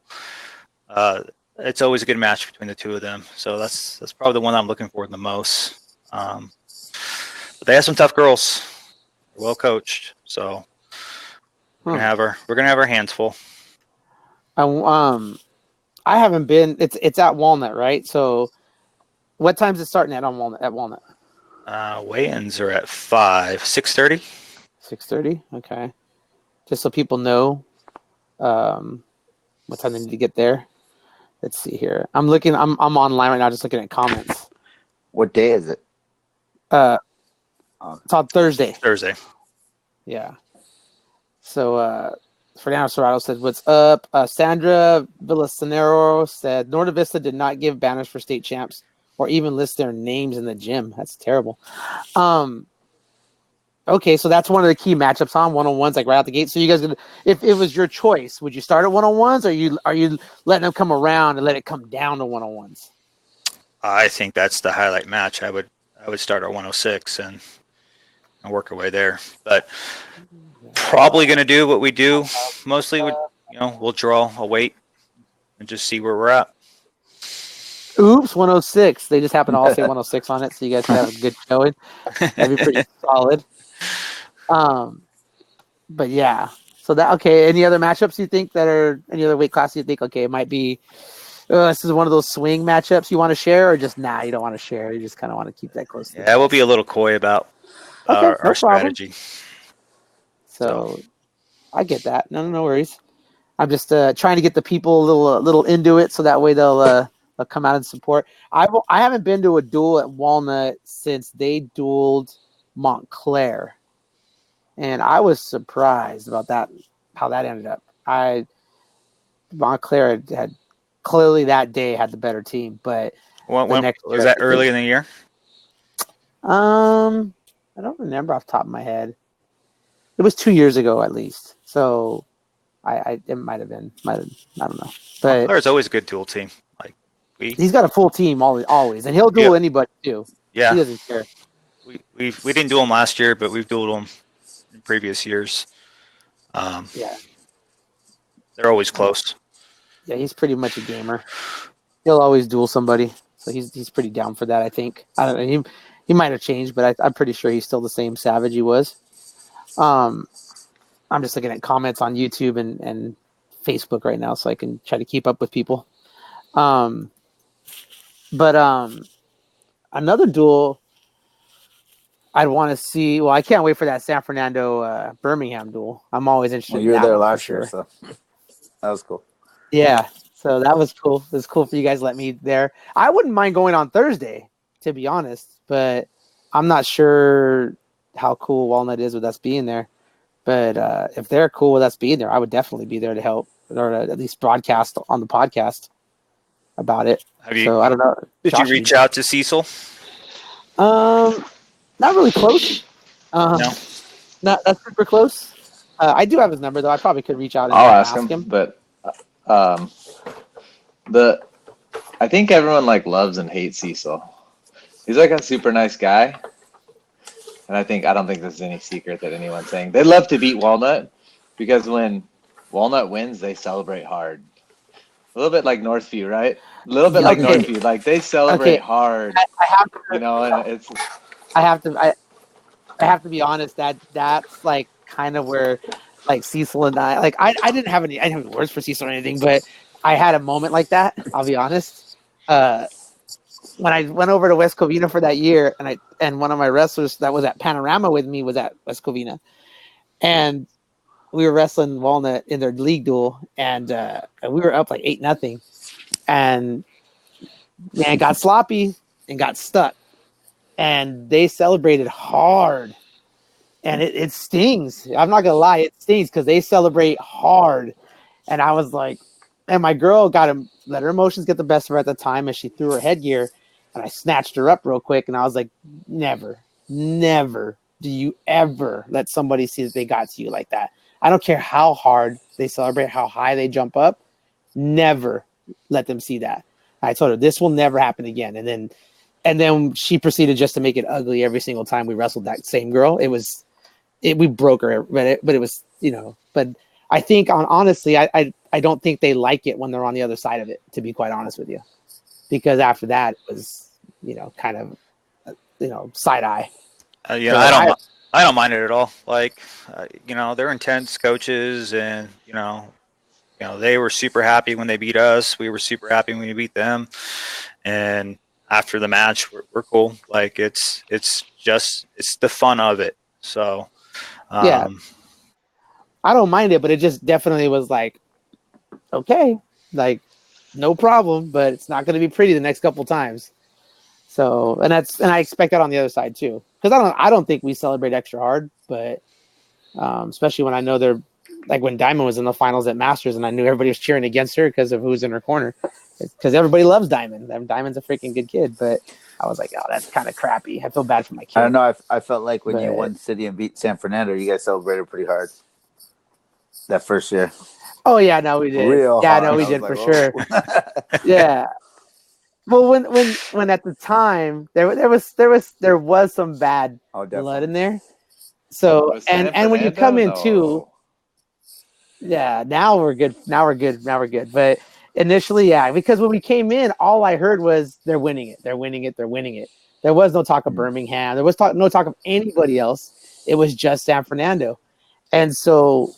it's always a good match between the two of them. So that's probably the one I'm looking for the most. But they have some tough girls. They're well coached. So we're gonna have our hands full. I haven't been. It's at Walnut, right? So, what time's it starting at on Walnut? At Walnut, Weigh-ins are at 6:30. 6:30. Okay, just so people know, what time they need to get there. Let's see here. I'm looking. I'm online right now, just looking at comments. What day is it? It's on Thursday. Thursday. Yeah. So, Fernando Serrato said, "What's up?" Sandra Villasenero said, "Norte Vista did not give banners for state champs or even list their names in the gym. That's terrible." Okay, so that's one of the key matchups on 101s, like right out the gate. So you guys, if it was your choice, would you start at 101s, or are you letting them come around and let it come down to 101s? I think that's the highlight match. I would start at 106 and work our way there. But probably going to do what we do mostly. We'll draw a weight and just see where we're at. Oops, 106. They just happen to all say 106 on it, so you guys can have a good showing. That'd be pretty solid. But yeah. So any other matchups you think that are any other weight classes you think it might be this is one of those swing matchups you want to share, or just you don't want to share, you just kind of want to keep that close to we'll be a little coy about our strategy. So I get that. No worries. I'm just trying to get the people a little into it, so that way they'll come out and support. I haven't been to a duel at Walnut since they dueled Montclair, and I was surprised about that, how that ended up. Montclair had clearly that day had the better team, but was that early in the year? I don't remember off the top of my head. It was 2 years ago at least, so it might have been. I don't know. But Montclair's always a good duel team. Like he's got a full team always, and he'll duel anybody too. Yeah, he doesn't care. We didn't duel him last year, but we've dueled him in previous years. Yeah, they're always close. Yeah, he's pretty much a gamer. He'll always duel somebody, so he's pretty down for that. I think. I don't know. He might have changed, but I'm pretty sure he's still the same savage he was. I'm just looking at comments on YouTube and Facebook right now, so I can try to keep up with people. But another duel I'd want to see. Well, I can't wait for that San Fernando Birmingham duel. I'm always interested. Well, you were there last year, so that was cool. Yeah. So that was cool. It was cool for you guys to let me there. I wouldn't mind going on Thursday, to be honest, but I'm not sure how cool Walnut is with us being there. But if they're cool with us being there, I would definitely be there to help or to at least broadcast on the podcast about it. Have you? So I don't know. Did Josh, you reach out to Cecil? not really close. No. Not super close. I do have his number though. I probably could reach out and I'll ask him, but I think everyone like loves and hates Cecil. He's like a super nice guy, and I don't think this is any secret that anyone's saying. They love to beat Walnut because when Walnut wins, they celebrate hard. A little bit like Northview, right? A little bit like Okay. Northview. Like they celebrate hard, I have to, you know. And it's I have to be honest. That's like kind of where like Cecil and I didn't have any words for Cecil or anything, but I had a moment like that. I'll be honest. When I went over to West Covina for that year, and one of my wrestlers that was at Panorama with me was at West Covina, and we were wrestling Walnut in their league duel, and we were up like 8-0, and man got sloppy and got stuck, and they celebrated hard, and it stings. I'm not gonna lie, it stings because they celebrate hard, and I was like, and my girl let her emotions get the best of her at the time, and she threw her headgear, and I snatched her up real quick, and I was like, never do you ever let somebody see that they got to you like that. I don't care how hard they celebrate, how high they jump up. Never let them see that. I told her this will never happen again. And then she proceeded just to make it ugly every single time we wrestled that same girl. We broke her, but it was, but I think honestly, I don't think they like it when they're on the other side of it, to be quite honest with you, because after that it was, kind of, side eye. I don't mind it at all. Like, they're intense coaches, and they were super happy when they beat us. We were super happy when we beat them, and after the match, we're cool. Like, it's the fun of it. So, yeah, I don't mind it, but it just definitely was like, okay, like no problem, but it's not going to be pretty the next couple times. So, and I expect that on the other side too, because I don't think we celebrate extra hard, but especially when I know they're like when Diamond was in the finals at Masters, and I knew everybody was cheering against her because of who's in her corner, because everybody loves Diamond. Diamond's a freaking good kid, but I was like, oh, that's kind of crappy. I feel bad for my kid. I don't know. I felt like when you won City and beat San Fernando, you guys celebrated pretty hard that first year. Oh yeah, no, we did. Real yeah, hard. no, we did for sure. Yeah. Well, when at the time there was some bad blood in there. So and when you come in too, yeah. Now we're good. But initially, yeah, because when we came in, all I heard was they're winning it. There was no talk of Birmingham. There was no talk of anybody else. It was just San Fernando, and so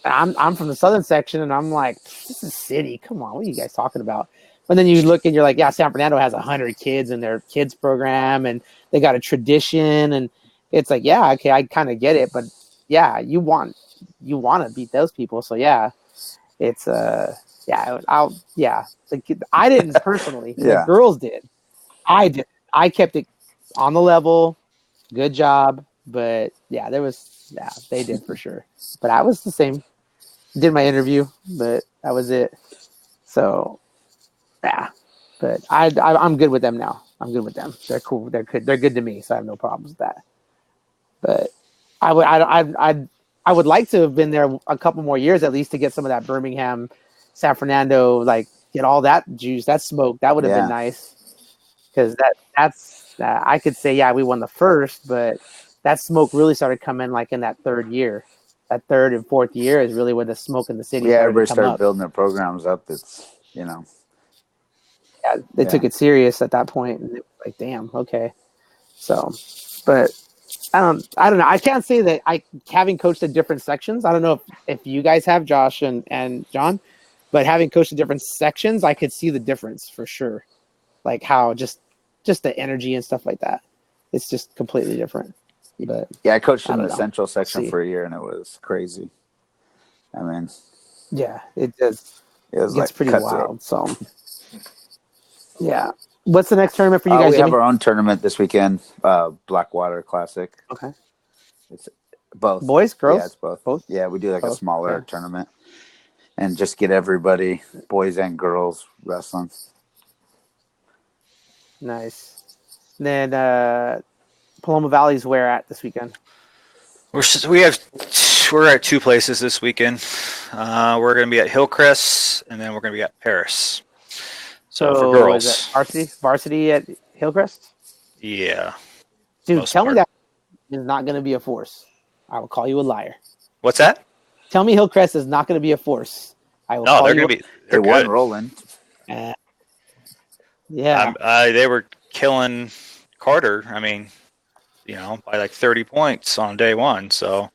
I'm from the southern section, and I'm like, this is city. Come on, what are you guys talking about? And then you look and you're like, yeah, San Fernando has 100 kids in their kids program, and they got a tradition, and it's like, yeah, okay, I kind of get it, but yeah, you want to beat those people, so yeah, it's I didn't personally, the girls did, I did, I kept it on the level, good job, but yeah, they did for sure, but I was the same, did my interview, but that was it, so. Yeah, but I'm good with them now. I'm good with them. They're cool. They're good to me, so I have no problems with that. But I would like to have been there a couple more years at least to get some of that Birmingham, San Fernando, like get all that juice, that smoke. That would have been nice, because that's I could say we won the first, but that smoke really started coming like in that third year. That third and fourth year is really where the smoke in the city. Yeah, everybody started building their programs up. It's Yeah, they took it serious at that point, and it was like, damn, okay. So, but I don't know. I can't say that having coached at different sections. I don't know if you guys have, Josh and John, but having coached at different sections, I could see the difference for sure. Like how just the energy and stuff like that. It's just completely different. But yeah, I coached in the central section for a year, and it was crazy. I mean, yeah, it does. It was It gets like pretty cutthroat. wild. So, yeah. What's the next tournament for you guys, We Jimmy? have our own tournament this weekend, Blackwater Classic. Okay. It's both. Boys, girls? Yeah, it's both. Both? Yeah, we do like a Both, smaller okay. tournament and just get everybody, boys and girls, wrestling. Nice. And then Paloma Valley's where at this weekend? We're at two places this weekend. We're going to be at Hillcrest, and then we're going to be at Paris. So for girls, is it varsity at Hillcrest? yeah. Dude, Most tell me part. that is not going to be a force. I will call you a liar. What's that? Tell me Hillcrest is not going to be a force. I will No, call they're you going to be. They They're won good. rolling. Yeah. They were killing Carter. I mean, by like 30 points on day one. So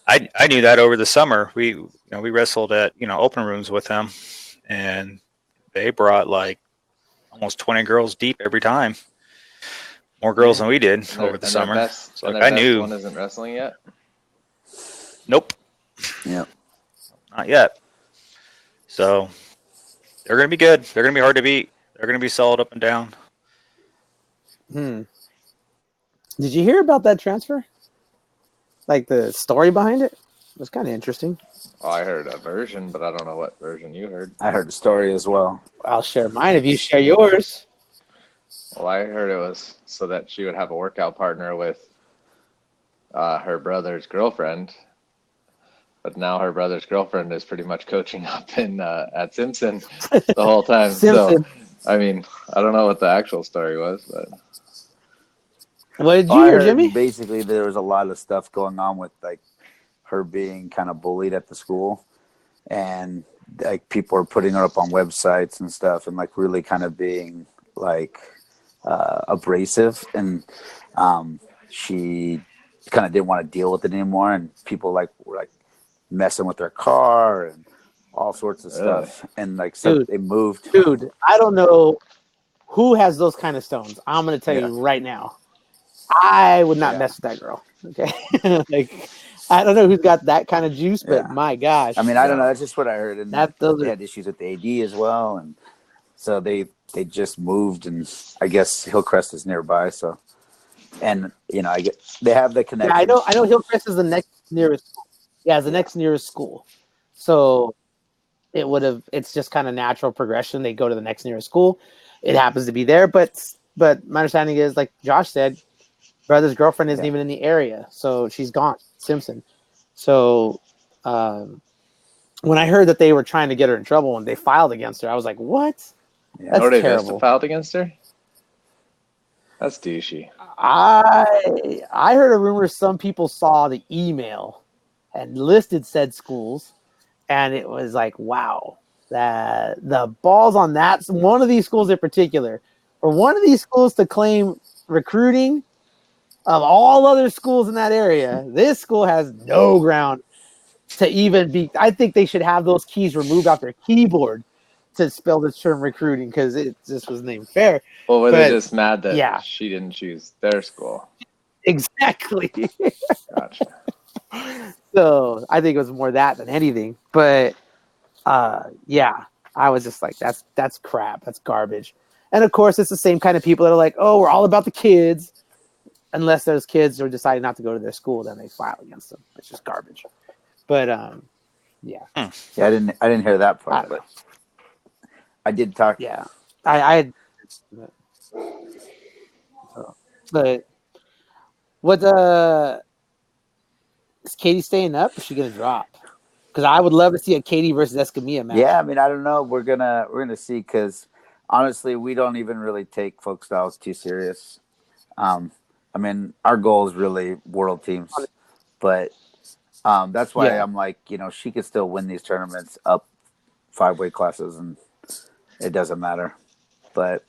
I knew that over the summer. We wrestled at open rooms with them, and they brought like almost 20 girls deep every time. More girls than we did over the summer. So like, I knew. One isn't wrestling yet. Nope. Yeah. Not yet. So they're going to be good. They're going to be hard to beat. They're going to be solid up and down. Did you hear about that transfer? Like the story behind it? It was kind of interesting. Oh, I heard a version, but I don't know what version you heard. I heard the story as well. I'll share mine if you share yours. Well, I heard it was so that she would have a workout partner with her brother's girlfriend. But now her brother's girlfriend is pretty much coaching up at Simpson the whole time. Simpson. So, I mean, I don't know what the actual story was, but What did you I hear, heard Jimmy? basically there was a lot of stuff going on with like her being kind of bullied at the school, and like people are putting her up on websites and stuff, and like really kind of being like abrasive, and she kind of didn't want to deal with it anymore, and people like were like messing with her car and all sorts of stuff, and like so Dude. they moved. Dude, I don't know who has those kind of stones. I'm going to tell Yeah. you right now. I would not Yeah. mess with that girl. Okay. Like, I don't know who's got that kind of juice, but Yeah. my gosh. I mean, I don't know. That's just what I heard, and Those they are, had issues with the AD as well, and so they just moved, and I guess Hillcrest is nearby, so and they have the connection. yeah, I know Hillcrest is the next nearest school. Yeah, it's the next nearest school. So it's just kind of natural progression. They go to the next nearest school. It happens to be there, but my understanding is, like Josh said, brother's girlfriend isn't even in the area, so she's gone. Simpson. So when I heard that they were trying to get her in trouble and they filed against her, I was like, what? Yeah. That's they terrible. just filed against her. That's douchey. I heard a rumor some people saw the email and listed said schools, and it was like, wow, that the balls on that one of these schools in particular, for one of these schools to claim recruiting of all other schools in that area, this school has no ground to even be. I think they should have those keys removed off their keyboard to spell the term recruiting, because it just was named fair. Well, were But, they just mad that yeah. she didn't choose their school? Exactly. Gotcha. So I think it was more that than anything. But yeah, I was just like, that's crap. That's garbage. And of course, it's the same kind of people that are like, oh, we're all about the kids. Unless those kids are deciding not to go to their school, then they file against them. It's just garbage. But yeah. Yeah, I didn't hear that part, but I did talk. Yeah. I but what is Katie staying up, or is she gonna drop? Because I would love to see a Katie versus Escamilla match. Yeah, I mean, I don't know. We're gonna see, because honestly, we don't even really take folk styles too serious. I mean, our goal is really world teams, but that's why I'm like, she could still win these tournaments up 5-weight classes, and it doesn't matter. But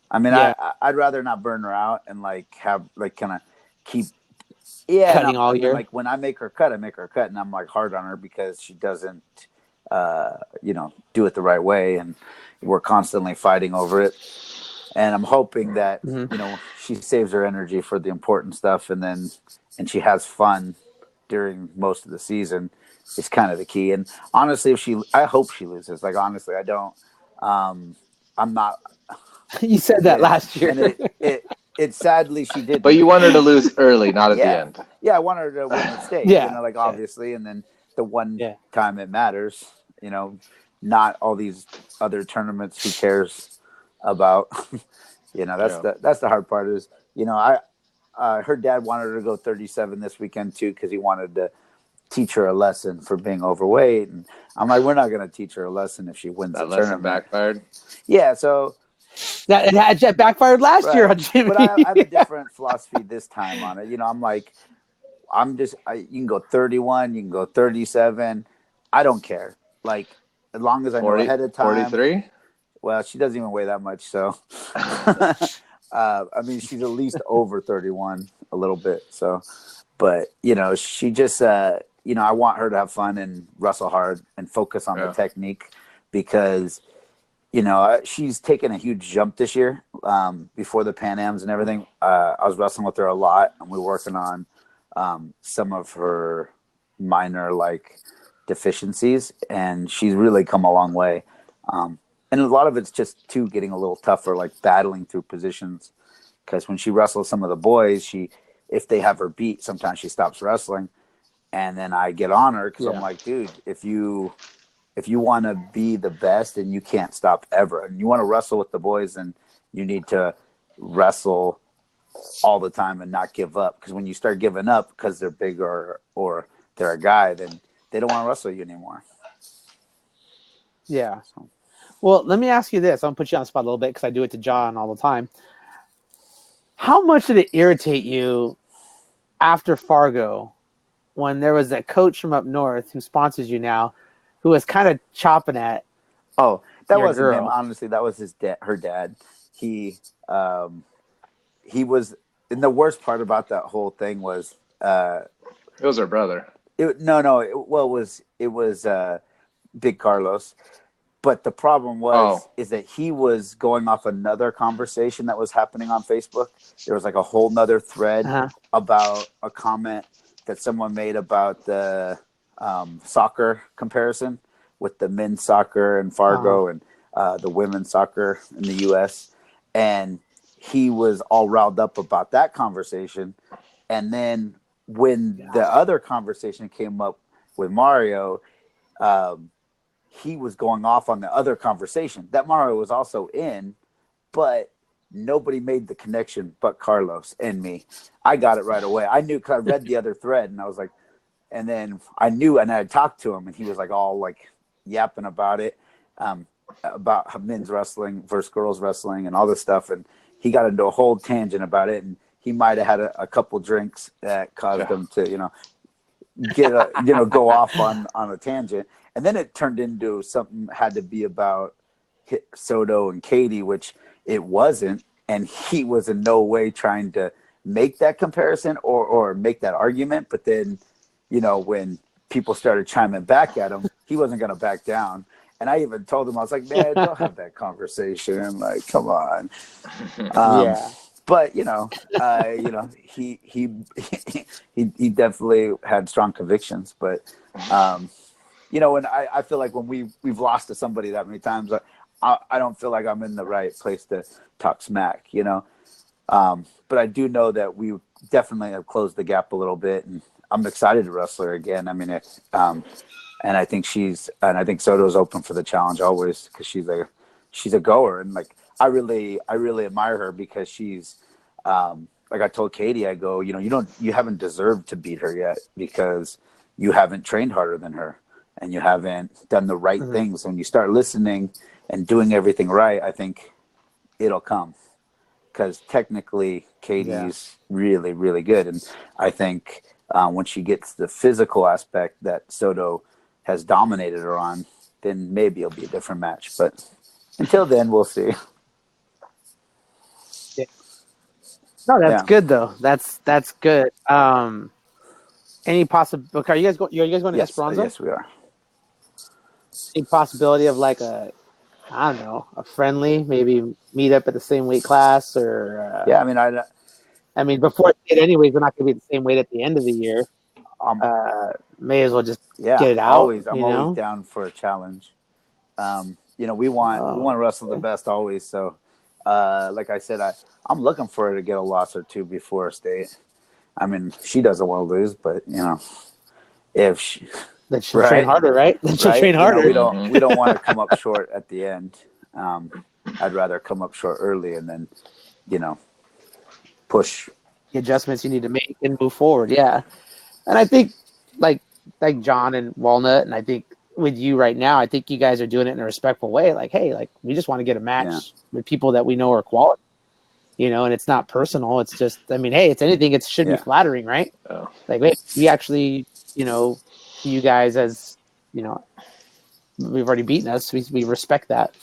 I mean, I'd rather not burn her out and like have like kind of keep cutting all year. Like when I make her cut, and I'm like hard on her because she doesn't do it the right way, and we're constantly fighting over it. And I'm hoping that she saves her energy for the important stuff, and she has fun during most of the season is kind of the key. And honestly, I hope she loses. Like, honestly, I don't. I'm not. You said that last year. And it sadly she did. But you want her to lose early, not at the end. Yeah, I want her to win the state. Yeah. Like obviously, and then the one Yeah. time it matters. Not all these other tournaments. Who cares about? That's the hard part. Is her dad wanted her to go 37 this weekend too because he wanted to teach her a lesson for being overweight, and I'm like, we're not going to teach her a lesson if she wins That the lesson tournament. backfired. Yeah, so That backfired last year on Jimmy. but I have a different philosophy this time on it. I'm like, you can go 31, you can go 37. I don't care. Like, as long as I know ahead of time. 43? Well, she doesn't even weigh that much, so. I mean, she's at least over 31 a little bit. So, but, she just, I want her to have fun and wrestle hard and focus on the technique because, she's taken a huge jump this year before the Pan Ams and everything. I was wrestling with her a lot, and we were working on some of her minor, deficiencies, and she's really come a long way. And a lot of it's just, too, getting a little tougher, battling through positions. Because when she wrestles some of the boys, if they have her beat, sometimes she stops wrestling. And then I get on her because I'm like, dude, if you want to be the best and you can't stop ever, and you want to wrestle with the boys, then you need to wrestle all the time and not give up. Because when you start giving up because they're big or they're a guy, then they don't want to wrestle you anymore. Yeah. Well, let me ask you this. I'm going to put you on the spot a little bit because I do it to John all the time. How much did it irritate you after Fargo when there was that coach from up north who sponsors you now who was kind of chopping at that your wasn't girl? him. Honestly, that was her dad. He was – and the worst part about that whole thing was it was her brother. It was Big Carlos. But the problem is that he was going off another conversation that was happening on Facebook. There was a whole nother thread about a comment that someone made about the soccer comparison with the men's soccer in Fargo and the women's soccer in the U.S. And he was all riled up about that conversation. And then when the other conversation came up with Mario, he was going off on the other conversation that Mario was also in, but nobody made the connection but Carlos and me. I got it right away. I knew because I read the other thread and I was like, and then I knew, and I talked to him and he was all yapping about it, about men's wrestling versus girls wrestling and all this stuff. And he got into a whole tangent about it, and he might've had a couple drinks that caused him to, go off on a tangent. And then it turned into something had to be about Soto and Katie, which it wasn't. And he was in no way trying to make that comparison or make that argument. But then, when people started chiming back at him, he wasn't going to back down. And I even told him, I was like, man, don't have that conversation. Come on. But, he definitely had strong convictions. But, and I feel like when we've lost to somebody that many times, I don't feel like I'm in the right place to talk smack, but I do know that we definitely have closed the gap a little bit, and I'm excited to wrestle her again. I mean, and I think Soto's open for the challenge always because she's a goer, and I really admire her because she's I told Katie, I go, you haven't deserved to beat her yet because you haven't trained harder than her. And you haven't done the right things. When you start listening and doing everything right, I think it'll come. Because technically, Katie's really, really good. And I think when she gets the physical aspect that Soto has dominated her on, then maybe it'll be a different match. But until then, we'll see. Yeah. No, that's good though. That's good. Any possible? Are you guys going? Are you guys going to Esperanza? Yes, we are. Any possibility of a friendly, maybe meet up at the same weight class or? I mean, before it, anyways, we're not going to be the same weight at the end of the year. May as well just Yeah, get it out. always. I'm you know? always down for a challenge. We want wrestle the best always. So, like I said, I'm looking for her to get a loss or two before state. I mean, she doesn't want to lose, but if she Then she'll train harder, right? Then she'll train harder. we don't want to come up short at the end. I'd rather come up short early and then, push. The adjustments you need to make and move forward. Yeah. And I think like John and Walnut, and I think with you right now, I think you guys are doing it in a respectful way. Like, hey, like we just want to get a match with people that we know are quality, and it's not personal. It's just, I mean, hey, it's anything. It should be flattering, right? Oh. Like, wait, we actually, you guys as, we've already beaten us. We respect that.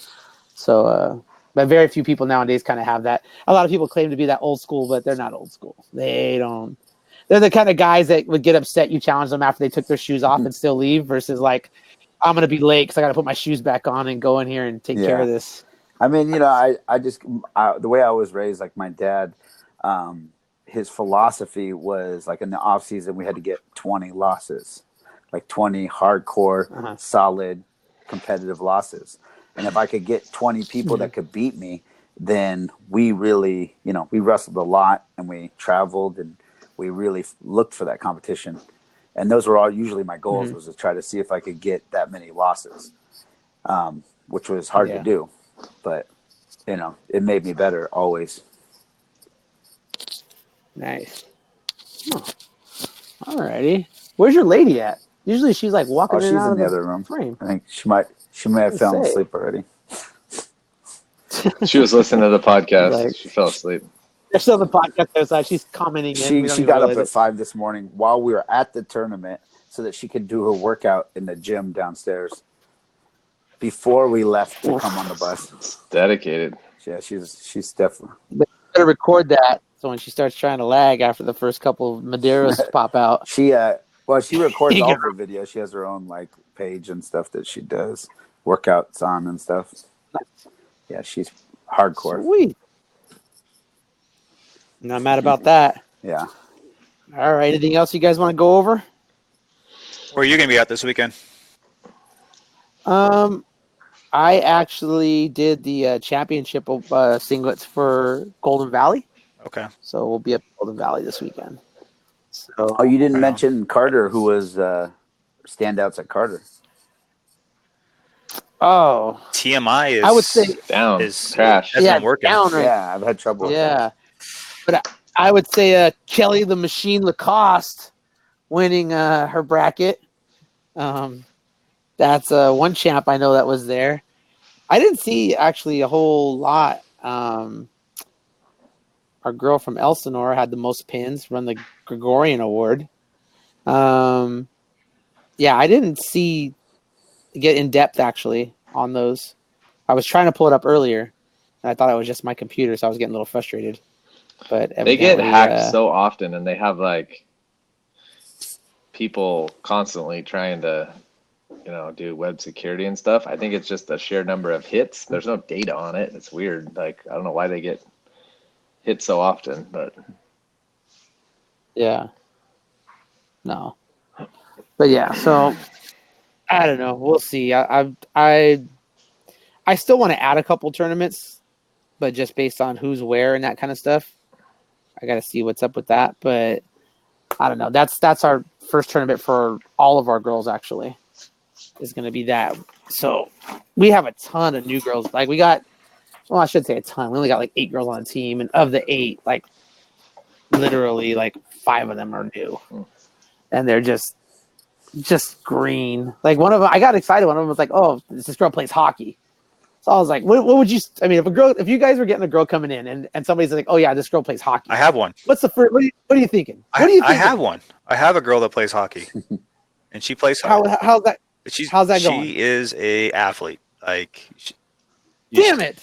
So, but very few people nowadays kind of have that. A lot of people claim to be that old school, but they're not old school. They're the kind of guys that would get upset you challenge them after they took their shoes off and still leave versus like, I'm going to be late because I got to put my shoes back on and go in here and take care of this. I mean, I just, the way I was raised, like my dad, his philosophy was like in the off season, we had to get 20 losses, like 20 hardcore, solid, competitive losses. And if I could get 20 people that could beat me, then we really, we wrestled a lot and we traveled and we really looked for that competition. And those were all usually my goals was to try to see if I could get that many losses, which was hard to do. But, it made me better always. Nice. Huh. All righty. Where's your lady at? Usually she's like walking She's in and out in of the other room. frame. I think she may have fallen asleep already. She was listening to the podcast. Like- She fell asleep. There's still the podcast outside. She's commenting. She got up at 5 this morning while we were at the tournament so that she could do her workout in the gym downstairs before we left to come on the bus. It's dedicated. Yeah, she's definitely. Better record that so when she starts trying to lag after the first couple of Madeiras pop out. She records all her videos. She has her own like page and stuff that she does workouts on and stuff. Yeah, she's hardcore. Sweet. Not mad about that. Yeah. All right. Anything else you guys want to go over? Where are you going to be at this weekend? I actually did the championship of singlets for Golden Valley. Okay. So we'll be at Golden Valley this weekend. So Oh, you didn't mention Carter, who was standouts at Carter. Oh, TMI is. I would say Down. is Crash. has been working. down right. Yeah, I've had trouble with that. Yeah, but I would say Kelly the Machine Lacoste winning her bracket. That's one champ I know that was there. I didn't see actually a whole lot. Our girl from Elsinore had the most pins, run the Gregorian Award. Yeah, I didn't get in depth actually on those. I was trying to pull it up earlier, and I thought it was just my computer, so I was getting a little frustrated. But They get evidently, hacked so often, and they have like people constantly trying to, do web security and stuff. I think it's just a sheer number of hits. There's no data on it. It's weird. Like, I don't know why they get hit so often, but yeah. No. But yeah, so I don't know. We'll see. I still want to add a couple tournaments, but just based on who's where and that kind of stuff. I got to see what's up with that, but I don't know. That's our first tournament for all of our girls actually. Is going to be that. So we have a ton of new girls. Like I should say a ton. We only got like 8 girls on the team, and of the 8, like literally like 5 of them are new, and they're just green. Like one of them, I got excited. One of them was like, "Oh, this girl plays hockey." So I was like, "What would you?" I mean, if you guys were getting a girl coming in, and somebody's like, "Oh yeah, this girl plays hockey," I have one. What's the first? What are you thinking? I have one. I have a girl that plays hockey, and she plays hockey. How's that? How's that going? She is a athlete. Like, Damn it!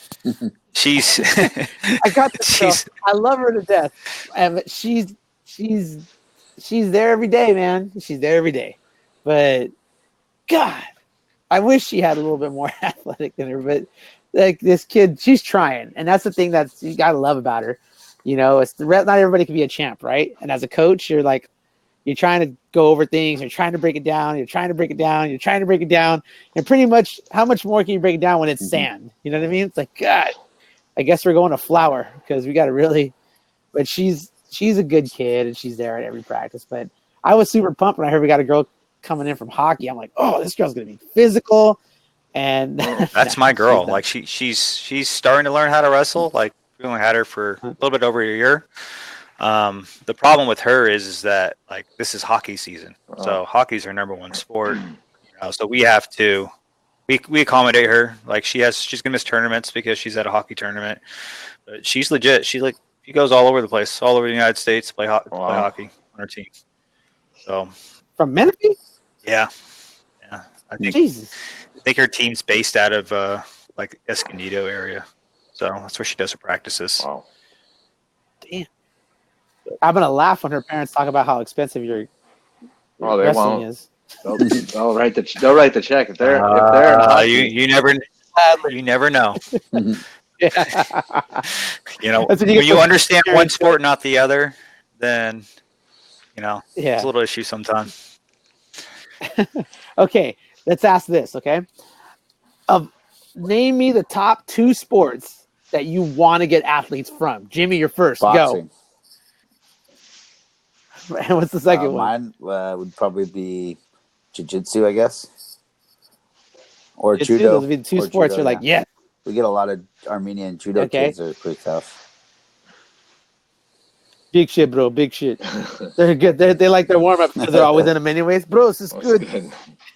She's. I got this girl. I love her to death, and she's there every day, man. She's there every day, but God, I wish she had a little bit more athletic than her. But like this kid, she's trying, and that's the thing that you gotta love about her. It's not everybody can be a champ, right? And as a coach, you're like, You're trying to go over things. You're trying to break it down. You're trying to break it down. You're trying to break it down. And pretty much, how much more can you break it down when it's sand? You know what I mean? It's like, God, I guess we're going to flour because we got to really. But she's a good kid and she's there at every practice. But I was super pumped when I heard we got a girl coming in from hockey. I'm like, oh, this girl's gonna be physical. And That's my girl. Like she's starting to learn how to wrestle. Like we only had her for a little bit over a year. The problem with her is that like this is hockey season, so hockey's her number one sport. So we have to we accommodate her. Like she's gonna miss tournaments because she's at a hockey tournament, but she's legit. She goes all over the place, all over the United States, play hockey on her team. So from Menifee? Yeah. I think her team's based out of like Escondido area, so that's where she does her practices. Wow. Damn. I'm gonna laugh when her parents talk about how expensive your they wrestling won't. is. They'll write the check if they're you never know. Yeah. You know, That's when when you understand one sport, not the other, then it's a little issue sometimes. Okay, let's ask this. Okay, name me the top 2 sports that you want to get athletes from. Jimmy, you're first. Boxing. Go. And what's the second one? Mine would probably be jiu-jitsu, I guess, or Jiu-jitsu, judo. Those would be the 2 sports. Judo, You're like, yeah. We get a lot of Armenian judo kids that are pretty tough. Big shit, bro. Big shit. They're good. They like their warm up because they're all within them anyways. Bro, this is good.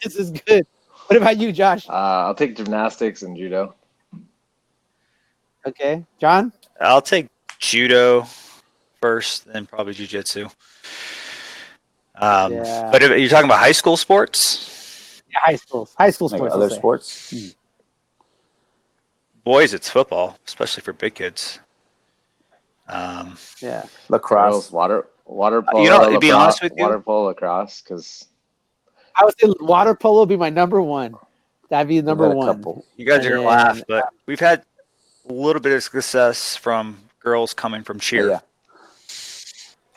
This is good. What about you, Josh? I'll take gymnastics and judo. Okay, John. I'll take judo first, then probably jiu-jitsu. But if you're talking about high school sports? Yeah, high school sports. Like other sports? Boys, it's football, especially for big kids. Yeah, lacrosse, water polo. To be honest with you, water polo, lacrosse, because I would say water polo would be my number one. That'd be number one. You guys are gonna laugh, but we've had a little bit of success from girls coming from cheer. Yeah.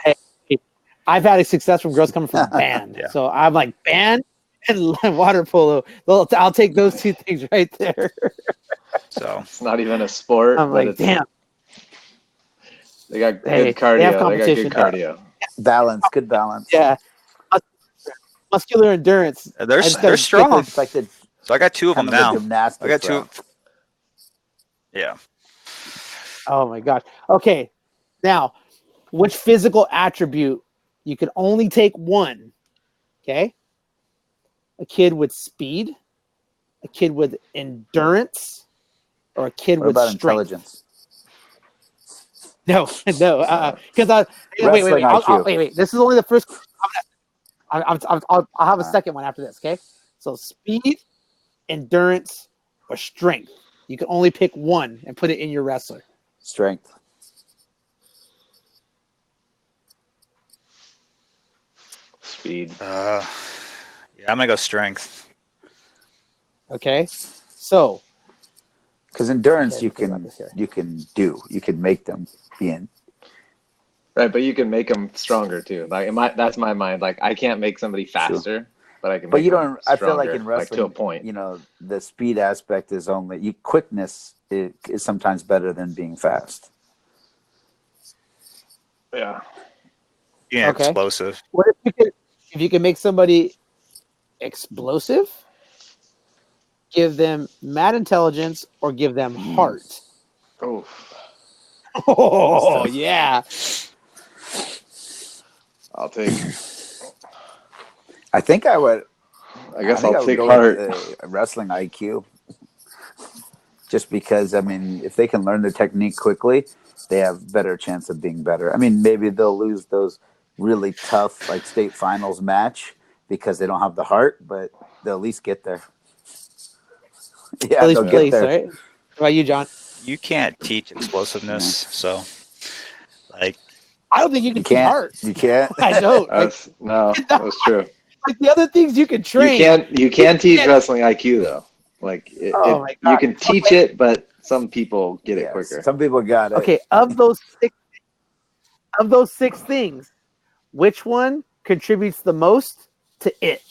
Hey, I've had a success from girls coming from band. Yeah. So I'm like band and water polo. I'll take those 2 things right there. So it's not even a sport. I'm like, damn. They got good cardio. They have They got competition. good cardio. Good balance. Yeah. Muscular endurance. They're strong. It's like the, so I got 2 of them now. Gymnastics I got 2. route. Yeah. Oh my gosh. Okay. Now, which physical attribute you can only take one? Okay. A kid with speed, a kid with endurance, or a kid What with about strength? intelligence? No. Because wait. This is only the first. I'll have a second one after this. Okay. So speed, endurance, or strength. You can only pick one and put it in your wrestler. Strength. Speed. Yeah, I'm gonna go strength. Okay. So. Because endurance, Okay, you can make them be in. Right, but you can make them stronger too. Like that's my mind. Like I can't make somebody faster, but I can. But make you them don't. I feel like stronger, in wrestling, to a point. The speed aspect is only quickness is sometimes better than being fast. Yeah. Yeah, Okay. explosive. What if you can make somebody explosive, give them mad intelligence, or give them heart? Oh. Oh yeah. I'll take. I think I would. I guess think I'll would take go heart. with, wrestling IQ. Just because, I mean, if they can learn the technique quickly, they have better chance of being better. I mean, maybe they'll lose those really tough, like state finals match because they don't have the heart, but they'll at least get there. Yeah, At least they'll place, get there. right? What about you, John? You can't teach explosiveness, so like I don't think you can You teach can't. heart. You can't. I don't. That's true. Like the other things you can train. You can teach wrestling IQ though. Like my God. you can teach it, but some people get it quicker. Some people got it. Okay, of those six things, which one contributes the most to it?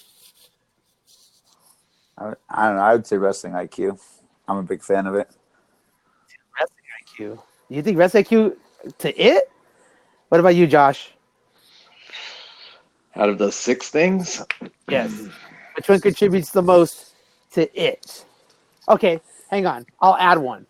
I don't know. I would say wrestling IQ. I'm a big fan of it. Wrestling IQ. You think wrestling IQ to it? What about you, Josh? Out of those 6 things, Yes. Which one contributes the most to it? Okay, hang on. I'll add one.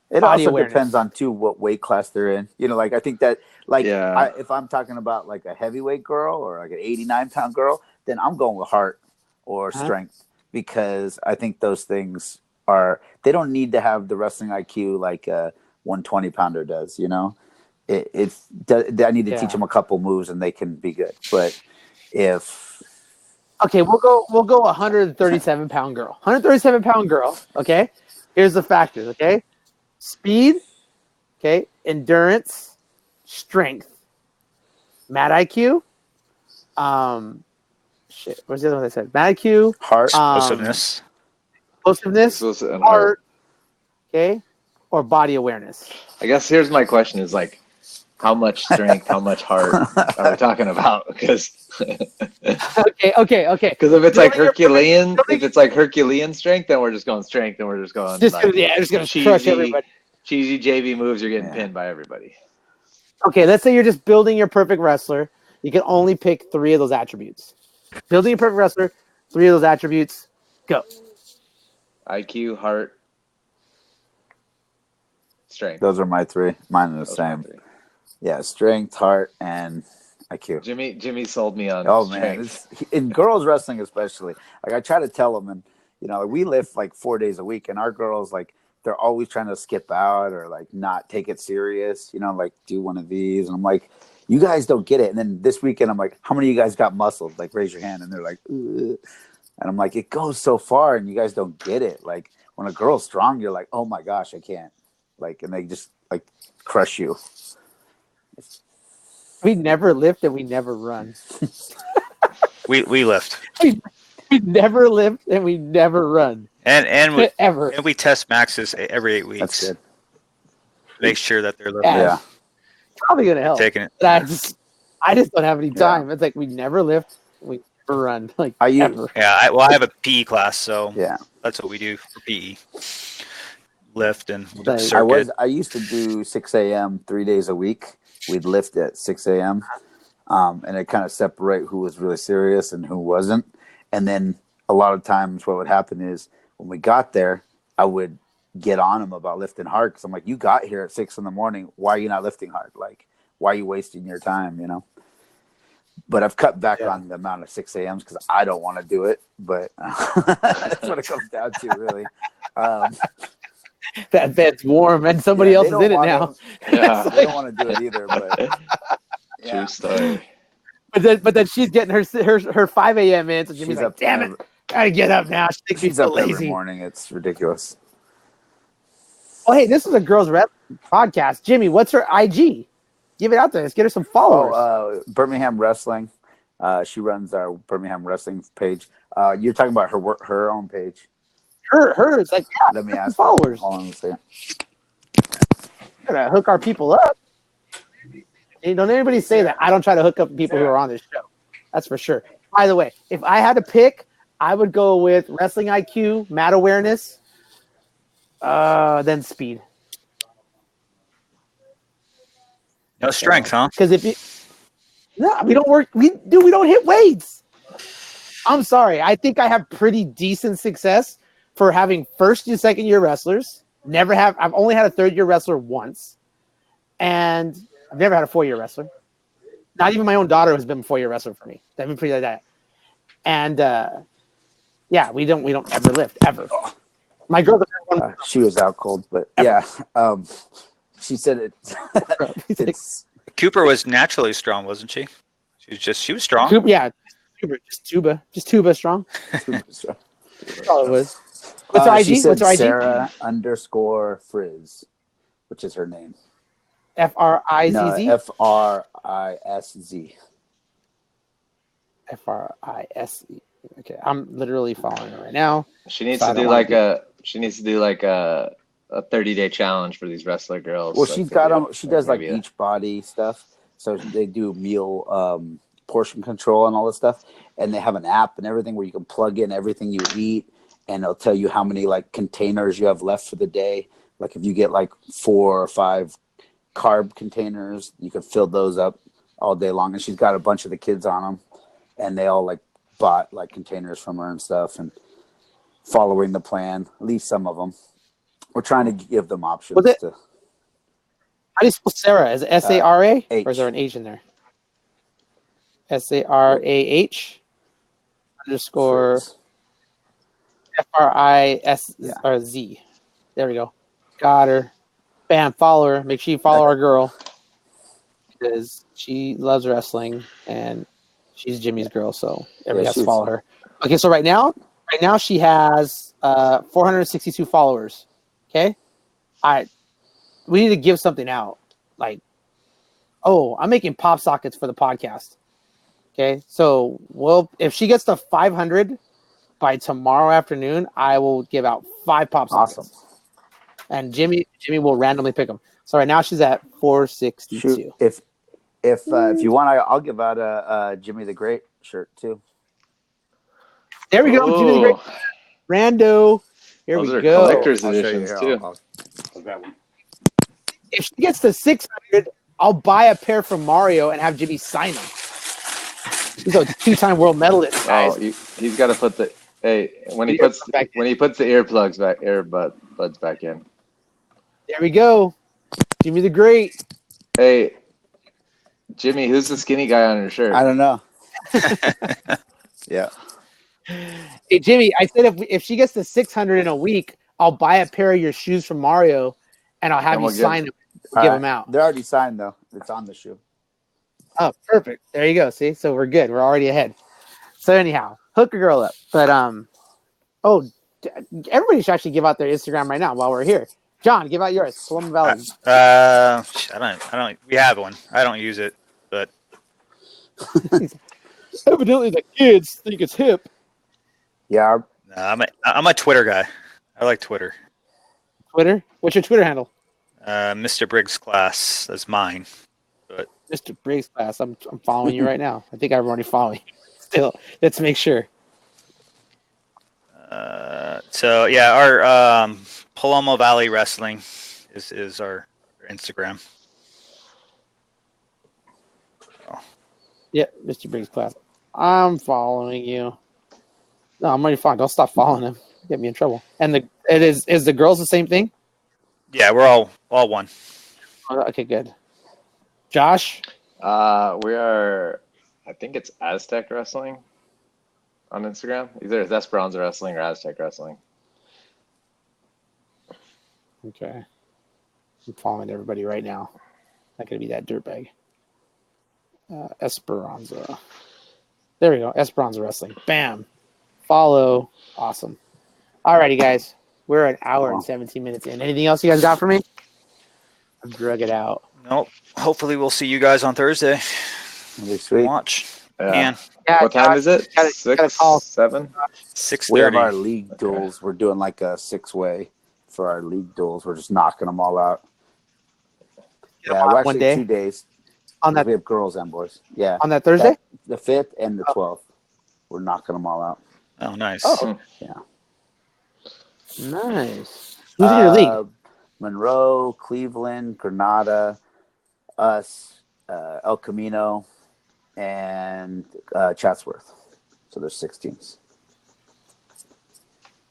It Body also awareness. depends on too what weight class they're in. You know, like I think that like Yeah. if I'm talking about like a heavyweight girl or like an 89-pound girl, then I'm going with heart or Uh-huh. strength because I think those things they don't need to have the wrestling IQ like a 120-pounder does. You know, I need to Yeah. teach them a couple moves and they can be good. But if Okay, we'll go 137-pound girl. 137-pound girl, okay? Here's the factors, okay? Speed, okay? Endurance, strength, mat IQ, what's the other one I said? Mat IQ, heart, Explosiveness. explosiveness, and heart, okay? Or body awareness. I guess here's my question: is like, how much strength, how much heart are we talking about? Because Okay. if it's like Building Herculean strength, then we're just going strength, and we're just going Just like gonna crush everybody. cheesy JV moves. You're getting Yeah. pinned by everybody. Okay, let's say you're just building your perfect wrestler. You can only pick 3 of those attributes. Building your perfect wrestler, 3 of those attributes. Go. IQ, heart, strength. those are my 3. Mine are the Those are my same. 3. Yeah, strength, heart, and IQ. Jimmy sold me on Oh man, strength. in girls wrestling especially. Like I try to tell them, and you know, we lift like 4 days a week, and our girls like they're always trying to skip out or like not take it serious. You know, like do one of these, and I'm like, you guys don't get it. And then this weekend, I'm like, how many of you guys got muscles? Like raise your hand, and they're like, ugh. And I'm like, it goes so far, and you guys don't get it. Like when a girl's strong, you're like, oh my gosh, I can't. Like, and they just like crush you. We never lift and we never run. We lift. We never lift and we never run. And we Ever. and we test maxes every 8 weeks. That's good. Make sure that they're lifting. Yeah. Yeah. Probably gonna help. Taking it. But I just don't have any time. It's like we never lift, we never run. Like Are you- ever. Yeah, I have a PE class, so Yeah. that's what we do for PE. Lift and we'll do Like, circuit. I used to do 6 a.m. 3 days a week. We'd lift at 6 a.m. And it kind of separate who was really serious and who wasn't. And then a lot of times what would happen is when we got there, I would get on them about lifting hard because I'm like, you got here at 6 in the morning. Why are you not lifting hard? Like, why are you wasting your time? You know. But I've cut back on the amount of 6 a.m.s because I don't want to do it. But that's what it comes down to, really. That bed's warm and somebody else is in it now. Yeah. They don't want to do it either. But yeah. True story. But then she's getting her 5 a.m. in, so Jimmy's She's like, up damn it, gotta get up now. She thinks she's She's so up every lazy. morning. It's ridiculous. Oh, hey, this is a girls' rep podcast. Jimmy, what's her IG? Give it out there. Let's get her some followers. Birmingham Wrestling. She runs our Birmingham Wrestling page. You're talking about her own page. Her is like, yeah, Let me some ask. followers. Hold on a second. Gotta hook our people up. Hey, don't anybody say that. I don't try to hook up people who are on this show. That's for sure. By the way, if I had to pick, I would go with wrestling IQ, mat awareness, then speed. No strength, huh? Because if you, no, we don't work. We don't hit weights. I'm sorry. I think I have pretty decent success for having first and second year wrestlers. I've only had a 3rd-year wrestler once, and I've never had a 4-year wrestler. Not even my own daughter has been a 4-year wrestler for me. They've been pretty like that. And yeah, we don't ever lift ever. My girl, She was out cold, but yeah. She said it. It's Cooper, Cooper was naturally strong, wasn't she? She was strong. yeah, just tuba strong. That's all it was. What's her she IG? said What's her IG? Sarah_Frizz, which is her name. FRIZZ. No, FRISZ. FRISE. Okay, I'm literally following her right now. She needs So I to don't do wanna like a 30-day challenge for these wrestler girls. Well, So she's it's got gonna them. She does like maybe a- beach body stuff. So they do meal portion control and all this stuff. And they have an app and everything where you can plug in everything you eat, and it'll tell you how many like containers you have left for the day. Like if you get like 4 or 5 carb containers, you can fill those up all day long. And she's got a bunch of the kids on them, and they all like bought like containers from her and stuff, and following the plan, at least some of them. We're trying to give them options. How do you spell Sarah? Is it S-A-R-A? H. Or is there an H in there? S-A-R-A-H underscore F-R-I-S or Z. There we go. Got her. Bam, follow her. Make sure you follow our girl, because she loves wrestling and she's Jimmy's girl, so everybody has to follow her. Okay, so right now she has 462 followers. Okay? We need to give something out. Like, I'm making pop sockets for the podcast. Okay, so if she gets to 500 by tomorrow afternoon, I will give out 5 pop sockets. Awesome. And Jimmy will randomly pick them. So right now she's at 462. Shoot. If you want, I'll give out a Jimmy the Great shirt too. There we go, Jimmy the Great. Rando. Here Those we are go. collector's I'll show you editions here. too. I'll grab one. If she gets to 600, I'll buy a pair from Mario and have Jimmy sign them. He's a 2-time world medalist, guys. Oh, he's got to put the when he puts the earbuds back in. There we go. Jimmy the Great. Hey, Jimmy, who's the skinny guy on your shirt? I don't know. Yeah. Hey, Jimmy, I said if she gets to 600 in a week, I'll buy a pair of your shoes from Mario and I'll have you sign them, give them out. They're already signed though. It's on the shoe. Oh, perfect. There you go. See, so we're good. We're already ahead. So anyhow, hook a girl up. But everybody should actually give out their Instagram right now while we're here. John, give out yours. Paloma Valley. I don't. We have one. I don't use it, but Evidently, the kids think it's hip. Yeah. I'm a Twitter guy. I like Twitter. Twitter. What's your Twitter handle? Mr. Briggs Class. That's mine. But Mr. Briggs Class. I'm following you right now. I think I'm already following you. Still, let's make sure. So yeah, our Paloma Valley Wrestling is our Instagram. Yeah, Mr. Briggs Class. I'm following you. No, I'm already following. Don't stop following him. Get me in trouble. And is the girls the same thing? Yeah, we're all one. Okay, good. Josh? We are, I think it's Aztec Wrestling on Instagram. Either it's Esperanza Wrestling or Aztec Wrestling. Okay. I'm following everybody right now. Not going to be that dirtbag. Esperanza. There we go. Esperanza Wrestling. Bam. Follow. Awesome. Alrighty, guys. We're an hour and 17 minutes in. Anything else you guys got for me? I've drug it out. Nope. Hopefully we'll see you guys on Thursday. That'd be sweet. Watch. Yeah. Yeah, What time is it? gotta 6, call. 7? 6:30. We have our league duels. We're doing like a 6-way for our league duels. We're just knocking them all out. Yeah, we're One actually day? 2 days. On that We have girls and boys. Yeah. on that Thursday? The 5th and the 12th. We're knocking them all out. Oh, nice. Oh. Yeah. Nice. Who's in your league? Monroe, Cleveland, Granada, us, El Camino, and Chatsworth. So there's 6 teams.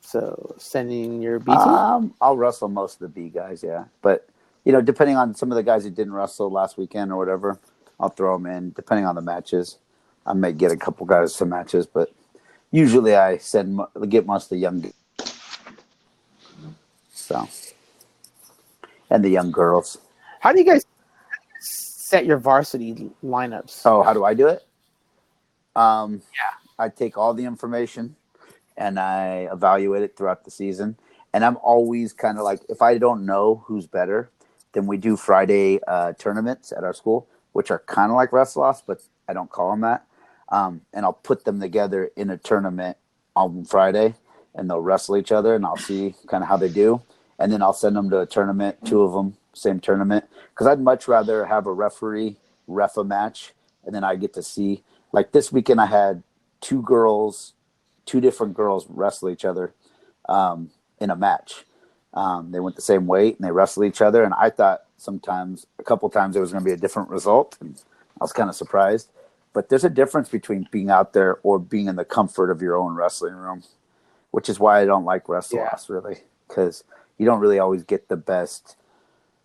So sending your B team? I'll wrestle most of the B guys, yeah. But, depending on some of the guys who didn't wrestle last weekend or whatever, I'll throw them in, depending on the matches. I may get a couple guys some matches, but usually I get most of the young guys. So, and the young girls. How do you guys set your varsity lineups? Oh, how do I do it? I take all the information and I evaluate it throughout the season. And I'm always kind of like, if I don't know who's better, then we do Friday tournaments at our school, which are kind of like wrestle-offs, but I don't call them that. And I'll put them together in a tournament on Friday, and they'll wrestle each other, and I'll see kind of how they do. And then I'll send them to a tournament, 2 of them, same tournament. Because I'd much rather have a referee ref a match, and then I get to see like this weekend I had two different girls wrestle each other in a match. They went the same weight and they wrestled each other. And I thought a couple times it was going to be a different result. And I was kind of surprised. But there's a difference between being out there or being in the comfort of your own wrestling room, which is why I don't like wrestle-offs really, because you don't really always get the best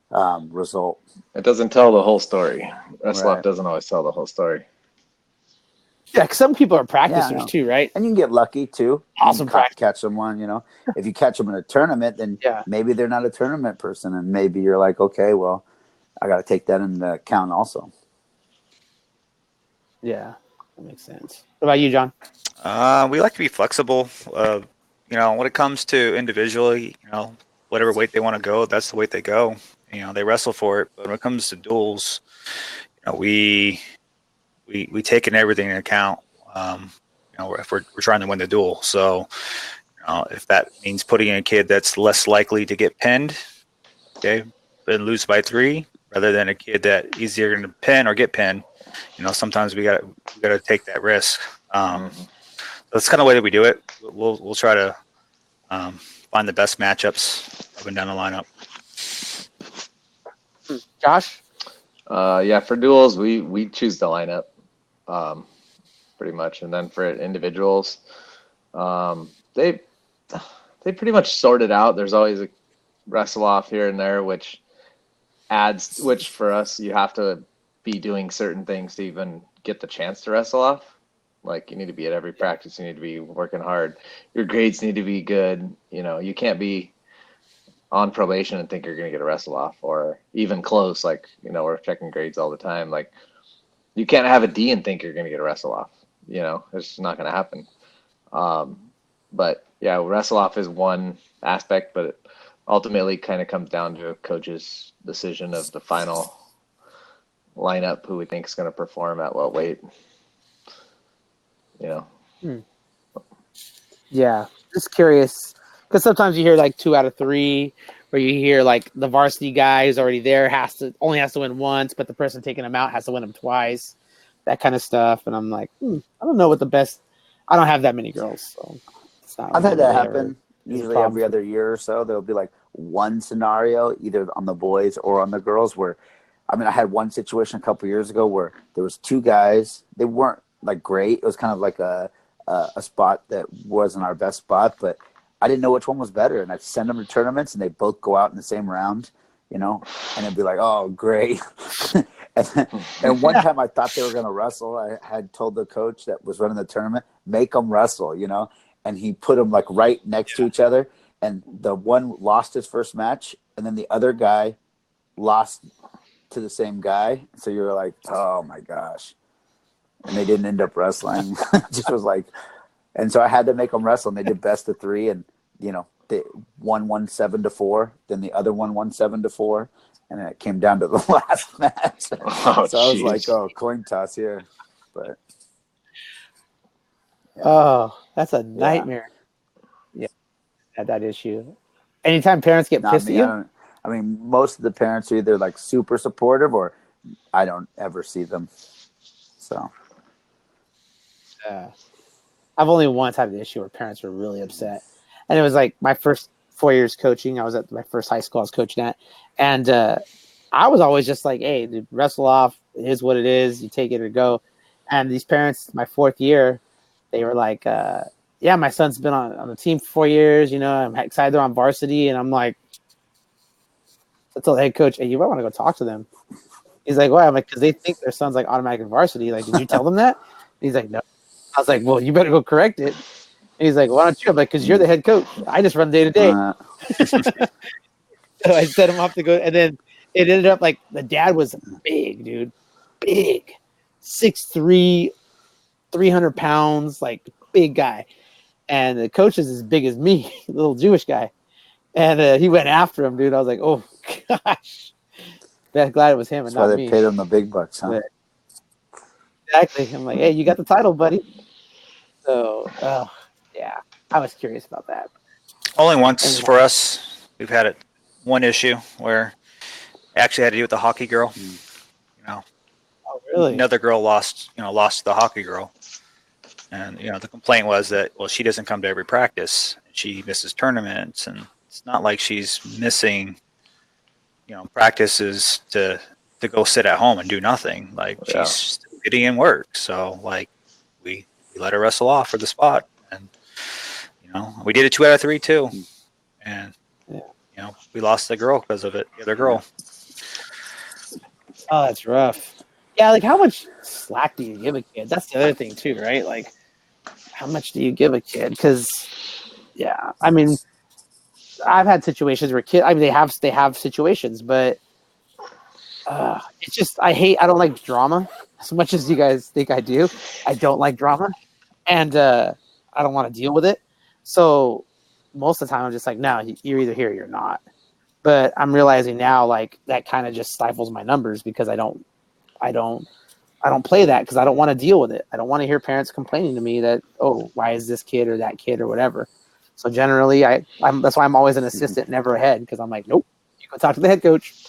result. It doesn't tell the whole story. Wrestle-off Right. doesn't always tell the whole story. Yeah, 'cause some people are Yeah, I practicers know. too, right? And you can get lucky too. Awesome You can practice. catch someone, if you catch them in a tournament, then Yeah. maybe they're not a tournament person. And maybe you're like, okay, well, I got to take that into account also. Yeah, that makes sense. What about you, John? We like to be flexible. When it comes to individually, whatever weight they want to go, that's the weight they go. They wrestle for it. But when it comes to duels, we take in everything into account. If we're trying to win the duel, so if that means putting in a kid that's less likely to get pinned, okay, and lose by 3, rather than a kid that easier going to pin or get pinned, sometimes we got to take that risk. That's kind of the way that we do it. We'll try to find the best matchups up and down the lineup. Josh? For duels, we choose the lineup, pretty much, and then for individuals, they pretty much sort it out. There's always a wrestle off here and there, which for us, you have to be doing certain things to even get the chance to wrestle off. Like, you need to be at every practice. You need to be working hard. Your grades need to be good. You can't be on probation and think you're going to get a wrestle off or even close. Like, we're checking grades all the time. Like, you can't have a D and think you're going to get a wrestle off. It's just not going to happen. But yeah, wrestle off is one aspect, but it ultimately kind of comes down to a coach's decision of the final lineup, who we think is going to perform at what weight. Yeah, just curious because sometimes you hear like 2 out of 3, where you hear like the varsity guy who's already there only has to win once, but the person taking him out has to win him twice, that kind of stuff. And I'm like, I don't know what the best. I don't have that many girls, so it's not. I've had that really happen. ever is a Usually problem every for other year or so, there'll be like one scenario, either on the boys or on the girls, where, I had one situation a couple years ago where there was 2 guys. They weren't like great. It was kind of like a spot that wasn't our best spot, but I didn't know which one was better. And I'd send them to tournaments and they both go out in the same round, and it'd be like, oh, great. and one time I thought they were going to wrestle. I had told the coach that was running the tournament, make them wrestle, and he put them like right next to each other. And the one lost his first match, and then the other guy lost to the same guy. So you're like, oh my gosh. And they didn't end up wrestling. Just was like, and so I had to make them wrestle, and they did best of 3, and they one won 7-4, then the other one won 7-4, and it came down to the last match. So I was like, oh, coin toss here, but Oh, that's a nightmare. Yeah, had that issue. Anytime parents get not pissed me. at you, Most of the parents are either like super supportive or I don't ever see them. So I've only once had an issue where parents were really upset, and it was like my first 4 years coaching. I was at my first high school I was coaching at, and I was always just like, "Hey, dude, wrestle off. It is what it is. You take it or go." And these parents, my 4th year, they were like, "Yeah, my son's been on the team for 4 years. I'm excited they're on varsity." And I'm like, I told the head coach, "Hey, you might want to go talk to them." He's like, "Why?" I'm like, "Because they think their son's like automatic in varsity. Like, did you tell them that?" And he's like, "No." I was like, "Well, you better go correct it." And he's like, "Why don't you?" I'm like, "Because you're the head coach. I just run day to day." So I set him off to go, and then it ended up like the dad was big, dude, big, 6'3", 300 pounds, like big guy, and the coach is as big as me, little Jewish guy, and he went after him, dude. I was like, oh gosh, glad it was him and that's why not they me. paid him the big bucks, huh? Exactly. I'm like, hey, you got the title, buddy. So, yeah, I was curious about that. Only once for us. We've had one issue where it actually had to do with the hockey girl. Oh Really? another girl lost to the hockey girl, and the complaint was that, well, she doesn't come to every practice, she misses tournaments, and it's not like she's missing practices to go sit at home and do nothing. Like, Yeah. she's still getting in work, so like we let her wrestle off for the spot, and we did it 2 out of 3 too, and we lost the girl because of it, the other girl. Oh, that's rough. Yeah, like how much slack do you give a kid? That's the other thing too, right? Like, how much do you give a kid? Because, yeah, I mean, I've had situations where kids. I mean, they have situations, but it's just I don't like drama as much as you guys think I do. I don't like drama, and I don't want to deal with it. So most of the time, I'm just like, no, you're either here or you're not. But I'm realizing now, like, that kind of just stifles my numbers because I don't play that because I don't want to deal with it. I don't want to hear parents complaining to me that, oh, why is this kid or that kid or whatever. So generally, that's why I'm always an assistant, never a head, because I'm like, nope, you go talk to the head coach,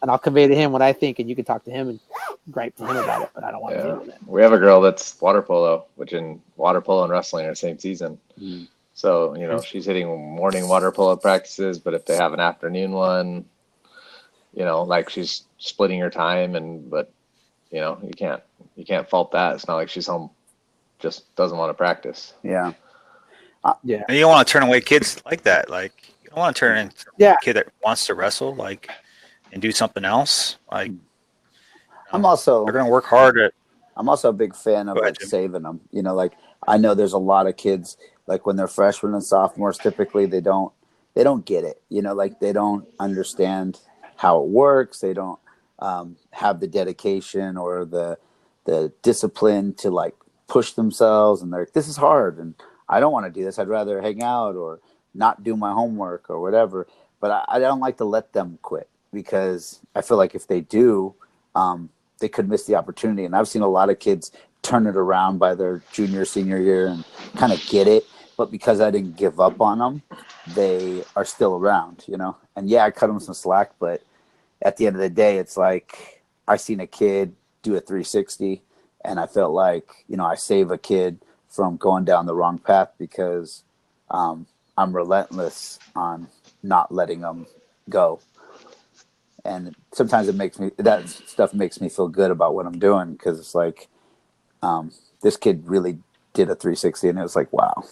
and I'll convey to him what I think, and you can talk to him and gripe to him about it, but I don't want to deal with it. We have a girl that's water polo, which in water polo and wrestling are the same season. Mm. So, she's hitting morning water polo practices, but if they have an afternoon one, like she's splitting her time but you can't fault that. It's not like she's home, just doesn't want to practice. Yeah. Yeah. And you don't want to turn away kids like that. Like, you don't want to turn into a kid that wants to wrestle, like, and do something else. Like, I'm they're going to work hard at. I'm also a big fan of saving them. Like, I know there's a lot of kids, like when they're freshmen and sophomores, typically they don't get it. Like, they don't understand how it works. They don't have the dedication or the discipline to like push themselves, and they're like, this is hard and I don't want to do this. I'd rather hang out or not do my homework or whatever. But I don't like to let them quit, because I feel like if they do, they could miss the opportunity. And I've seen a lot of kids turn it around by their junior, senior year and kind of get it. But because I didn't give up on them, they are still around, And yeah, I cut them some slack, but at the end of the day, it's like I seen a kid do a 360 and I felt like, I save a kid from going down the wrong path because I'm relentless on not letting them go. And sometimes that stuff makes me feel good about what I'm doing, because it's like this kid really did a 360 and it was like, wow.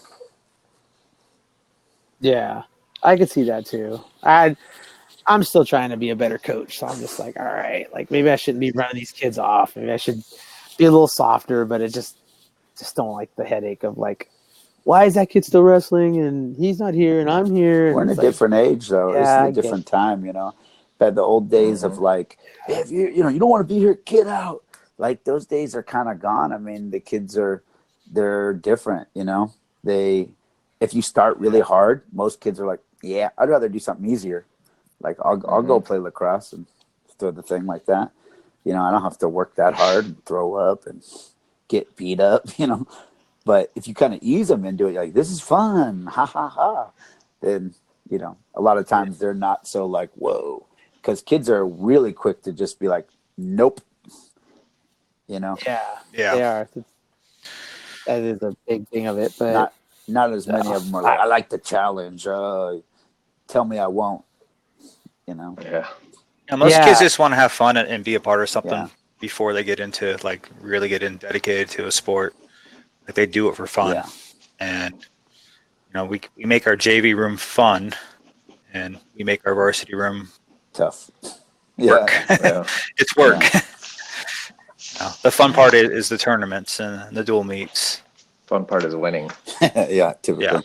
Yeah, I could see that too. I'm still trying to be a better coach, so I'm just like, all right, like maybe I shouldn't be running these kids off. Maybe I should be a little softer, but it just don't like the headache of like, why is that kid still wrestling and he's not here and I'm here? We're in a different age though. Yeah, it's a different time, But the old days of like, hey, if you don't want to be here, get out. Like, those days are kind of gone. I mean, the kids they're different, if you start really hard, most kids are like, yeah, I'd rather do something easier. Like, I'll go play lacrosse and throw the thing like that. I don't have to work that hard and throw up and get beat up, But if you kind of ease them into it, like, this is fun, ha ha ha, then a lot of times they're not so like, whoa, because kids are really quick to just be like, nope, Yeah, they are. That is a big thing of it, but not as many of them are like, I like the challenge. Tell me I won't. Yeah. Most kids just want to have fun and be a part of something before they get into like really dedicated to a sport. Like, they do it for fun. Yeah. And we make our JV room fun, and we make our varsity room tough. Work. Yeah. It's work. Yeah. The fun part is the tournaments and the dual meets. Fun part is winning. Yeah, typically.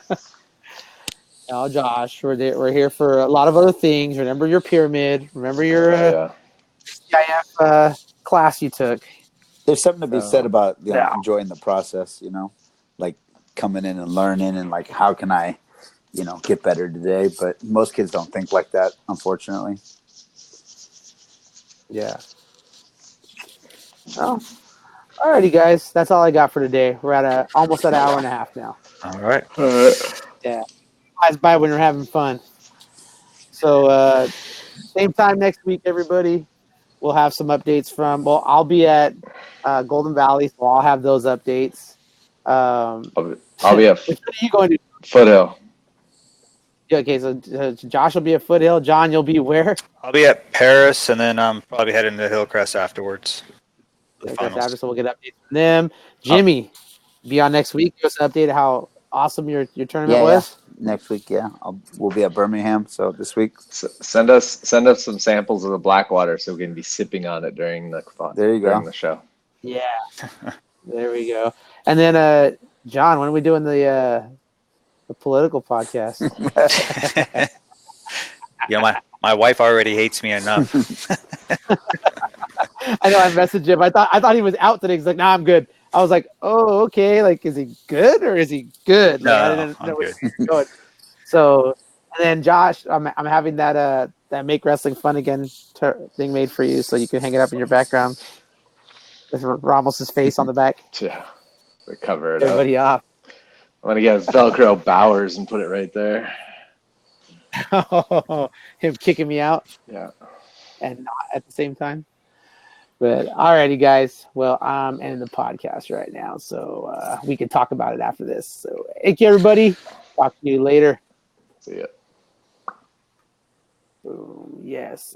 Yeah. No, Josh, we're here for a lot of other things. Remember your pyramid. Remember your CIF class you took. There's something to be said about Yeah. enjoying the process, like coming in and learning and like, how can I, get better today? But most kids don't think like that, unfortunately. Yeah. Oh, alrighty, guys. That's all I got for today. We're at almost an hour and a half now. All right. Yeah. Flies by when you're having fun. So same time next week, everybody. we'll have some updates from. Well, I'll be at Golden Valley, so I'll have those updates. I'll be at Which one are you going to? Foothill. Yeah, okay, so Josh will be at Foothill. John, you'll be where? I'll be at Paris, and then I'm probably heading to Hillcrest afterwards. for the Okay, finals. after, so we'll get updates from them. Jimmy, be on next week. Give us an update of how awesome your tournament was. Next week, we'll be at Birmingham. So this week, Send us some samples of the Blackwater so we can be sipping on it during the There you go. during the show. Yeah. There we go. And then John, when are we doing the political podcast? Yeah, my wife already hates me enough. I know I messaged him. I thought he was out today. He's like, "Nah, I'm good." I was like, "Oh, okay. Like, is he good or is he good?" Like, I No, didn't I'm know where good. he was going. So, and then Josh, I'm having that Make Wrestling Fun Again thing made for you, so you can hang it up in your background with Ramos's face on the back. Yeah, we cover it up. Everybody off. I'm gonna get Velcro Bowers and put it right there. Him kicking me out Yeah. and not at the same time. But alrighty, guys. Well, I'm ending the podcast right now, so we can talk about it after this. So, thank you, everybody. Talk to you later. See ya. Boom. Yes.